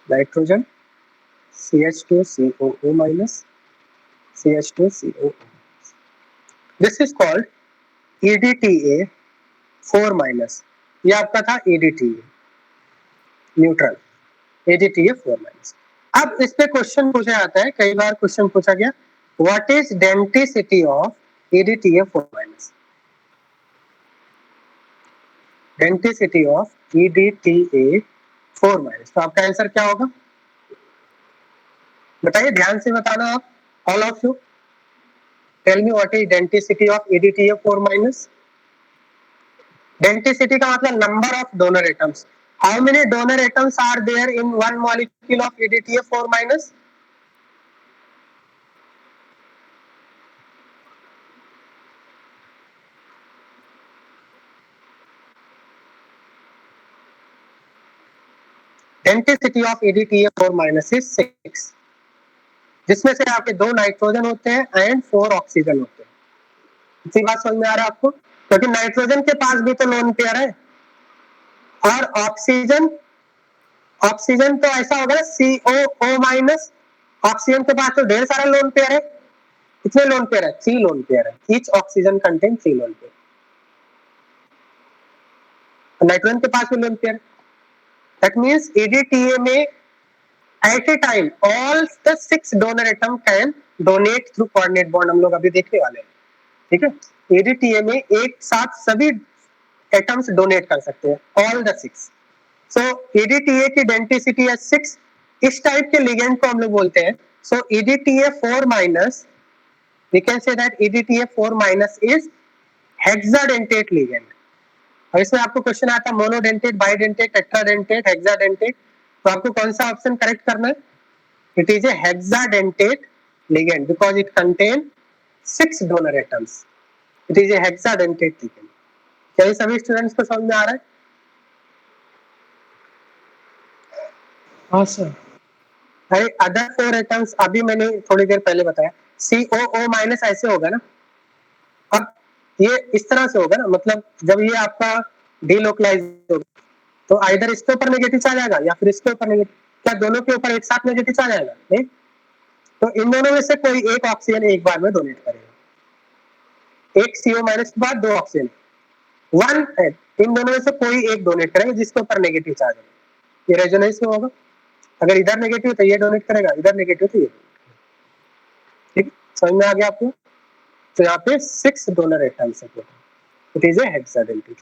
nitrogen CH2COO minus CH2COO। This is called EDTA 4 minus. ये आपका था EDTA न्यूट्रल, EDTA 4 माइनस। अब इस पे क्वेश्चन पूछा जाता है, कई बार क्वेश्चन पूछा गया, what is density of EDTA 4 minus? Density of EDTA 4 minus, तो आपका आंसर क्या होगा बताइए, ध्यान से बताना आप, all of you tell me what is density of EDTA 4 minus. Density का मतलब number of donor atoms, how many donor atoms are there in one molecule of EDTA 4 minus? Density of EDTA 4 minus is 6, जिसमें से आपके 2 nitrogen होते हैं and 4 oxygen होते हैं। इसी बात समझ में आ रहा है आपको? क्योंकि नाइट्रोजन के पास भी तो लोन पेयर है, और ऑक्सीजन, ऑक्सीजन तो ऐसा होगा COO माइनस, ऑक्सीजन के पास तो ढेर सारा लोन पेयर है। कितने लोन पेयर है? 3 लोन पेयर है, each oxygen contain 3 lone pair. Nitrogen के पास भी lone pair, that means EDTA में at a time all the 6 donor atom can donate through coordinate bond, हम लोग अभी देखने वाले हैं, ठीक है। EDTA में एक साथ सभी एटम्स डोनेट कर सकते हैं, ऑल द 6। सो EDTA की डेंसिटी है 6, इस टाइप के लिगेंड को हम लोग बोलते हैं। So EDTA 4 minus, we can say that EDTA 4 minus is hexadentate ligand. और इसमें आपको क्वेश्चन आता है मोनोडेंटेट, बाइडेंटेट, टेट्राडेंटेट, हेक्साडेंटेट, तो आपको कौन सा ऑप्शन करेक्ट करना है? It is a hexadentate ligand because it contain 6 donor atoms. It is a hexadentate ligand. क्या ये सभी स्टूडेंट्स को समझ में आ रहा है? हाँ सर। अरे अदर 4 एटम्स अभी मैंने थोड़ी देर पहले बताया, COO माइनस ऐसे होगा ना, अब ये इस तरह से होगा ना, मतलब जब ये आपका डीलोकलाइज होगा तो आइदर इसके ऊपर नेगेटिव आ जाएगा या फिर इसके ऊपर नेगेटिव, क्या दोनों के ऊपर एक साथ नेगेटिव आ जाएगा? नहीं, तो इन दोनों में से कोई एक ऑक्सीजन एक बार में डोनेट करेगा, एक CO माइनस के बाद 2 ऑक्सीजन, वन, इन दोनों में से कोई एक डोनेट करेगा जिसके ऊपर नेगेटिव चार्ज है, ये रेजोनेंस में होगा। अगर इधर नेगेटिव तो ये डोनेट करेगा, इधर नेगेटिव तो ये, ठीक, समझ में आ गया आपको? तो यहाँ पे 6 डोनर एटम्स है, इट इज ए हेक्साडेंटेट।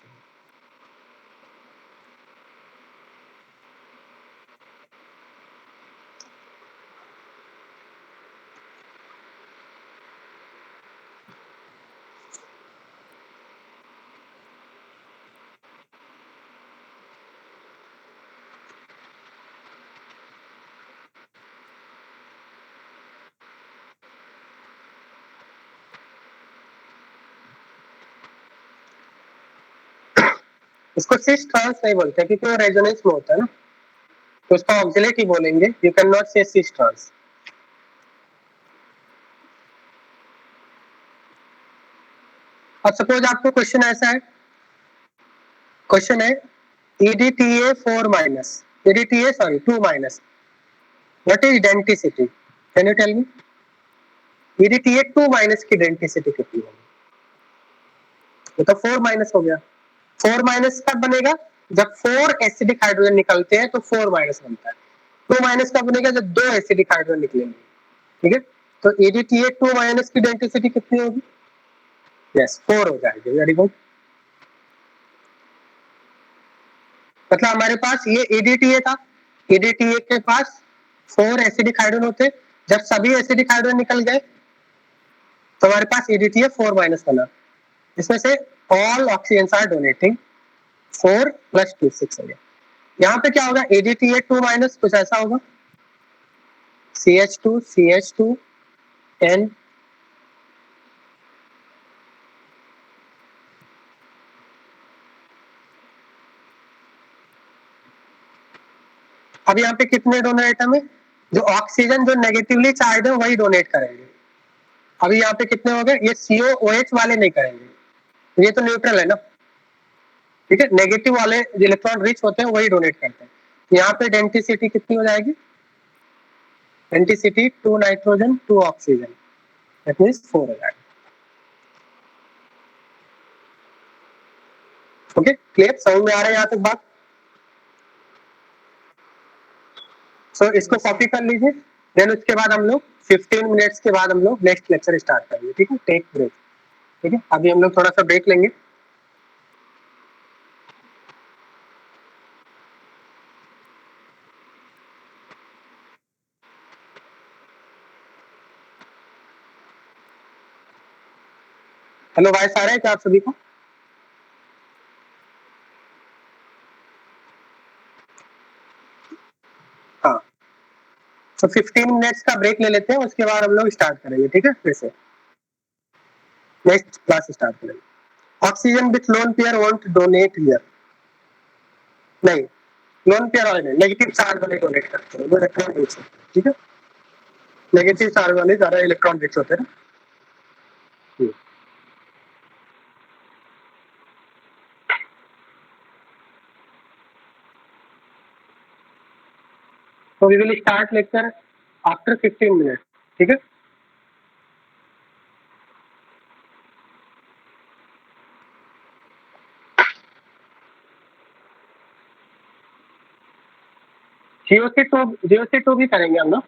इसको सिस ट्रांस नहीं बोलते क्योंकि वो रेजोनेंस में होता है ना, तो उसका ऑक्सिलेट ही बोलेंगे, यू कैन नॉट से सिस ट्रांस। अब सपोज आपको क्वेश्चन ऐसा है, क्वेश्चन है EDTA 4 minus, EDTA sorry 2 minus, what is denticity? Can you tell me? EDTA 2 minus की डेंटिसिटी कितनी होगी? ये तो 4 माइनस हो गया। 4 माइनस कब बनेगा? जब 4 एसिडिक हाइड्रोजन निकलते हैं तो 4 माइनस बनता है। 2 माइनस कब बनेगा? जब 2 एसिडिक हाइड्रोजन निकलेंगे। ठीक है, तो EDTA 2 माइनस की डेंसिटी कितनी होगी? यस 4 हो जाएगी। Very good. मतलब हमारे पास ये EDTA था, EDTA के पास 4 एसिडिक हाइड्रोजन होते, जब सभी एसिडिक हाइड्रोजन निकल गए तो हमारे पास EDTA 4 माइनस बना, इसमें से all oxygens are donating 4 plus 2 6 हो गया। यहाँ पे क्या होगा? EDTA 2 माइनस कुछ ऐसा होगा, CH2 CH2 N, अब यहाँ पे कितने डोनर एटम है? जो ऑक्सीजन जो नेगेटिवली चार्ज है वही डोनेट करेंगे। अभी यहाँ पे कितने हो गए? ये COOH वाले नहीं करेंगे, ये तो न्यूट्रल है ना। ठीक है, नेगेटिव वाले इलेक्ट्रॉन रिच होते हैं वही डोनेट करते हैं। यहाँ पे डेंसिटी कितनी हो जाएगी? Density 2 nitrogen 2 oxygen, that means 4 हो जाएगा। Okay, clear? समझ में आ रहा है यहाँ तक बात? सो इसको कॉपी कर लीजिए, देन उसके बाद हम लोग 15 मिनट्स के बाद हम लोग नेक्स्ट लेक्चर स्टार्ट करेंगे। ठीक है, टेक ब्रेक। ठीक है, अभी हम लोग थोड़ा सा ब्रेक लेंगे। हेलो वॉइस आ रहा है क्या आप सभी को? हाँ, तो 15 मिनट्स का ब्रेक ले लेते हैं, उसके बाद हम लोग स्टार्ट करेंगे। ठीक है, फिर से नेक्स्ट क्लास स्टार्ट करेंगे। Oxygen with lone pair won't donate here, नहीं लोन पेयर वाले नहीं, नेगेटिव चार्ज वाले डोनेट करते हैं, वो इलेक्ट्रॉन रिच है। ठीक है, नेगेटिव चार्ज वाले ज्यादा इलेक्ट्रॉन रिच होते हैं ना। तो we will start lecture after 15 minutes. ठीक है, GOC2 भी करेंगे हम लोग।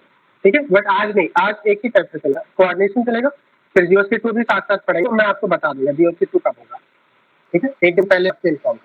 ठीक है, बट आज नहीं, आज एक ही टाइप से चलेगा, कोऑर्डिनेशन चलेगा, फिर GOC2 भी साथ साथ पढ़ेंगे, मैं आपको बता दूंगा GOC2 कब होगा। ठीक है, एक दिन पहले आपको इन्फॉर्म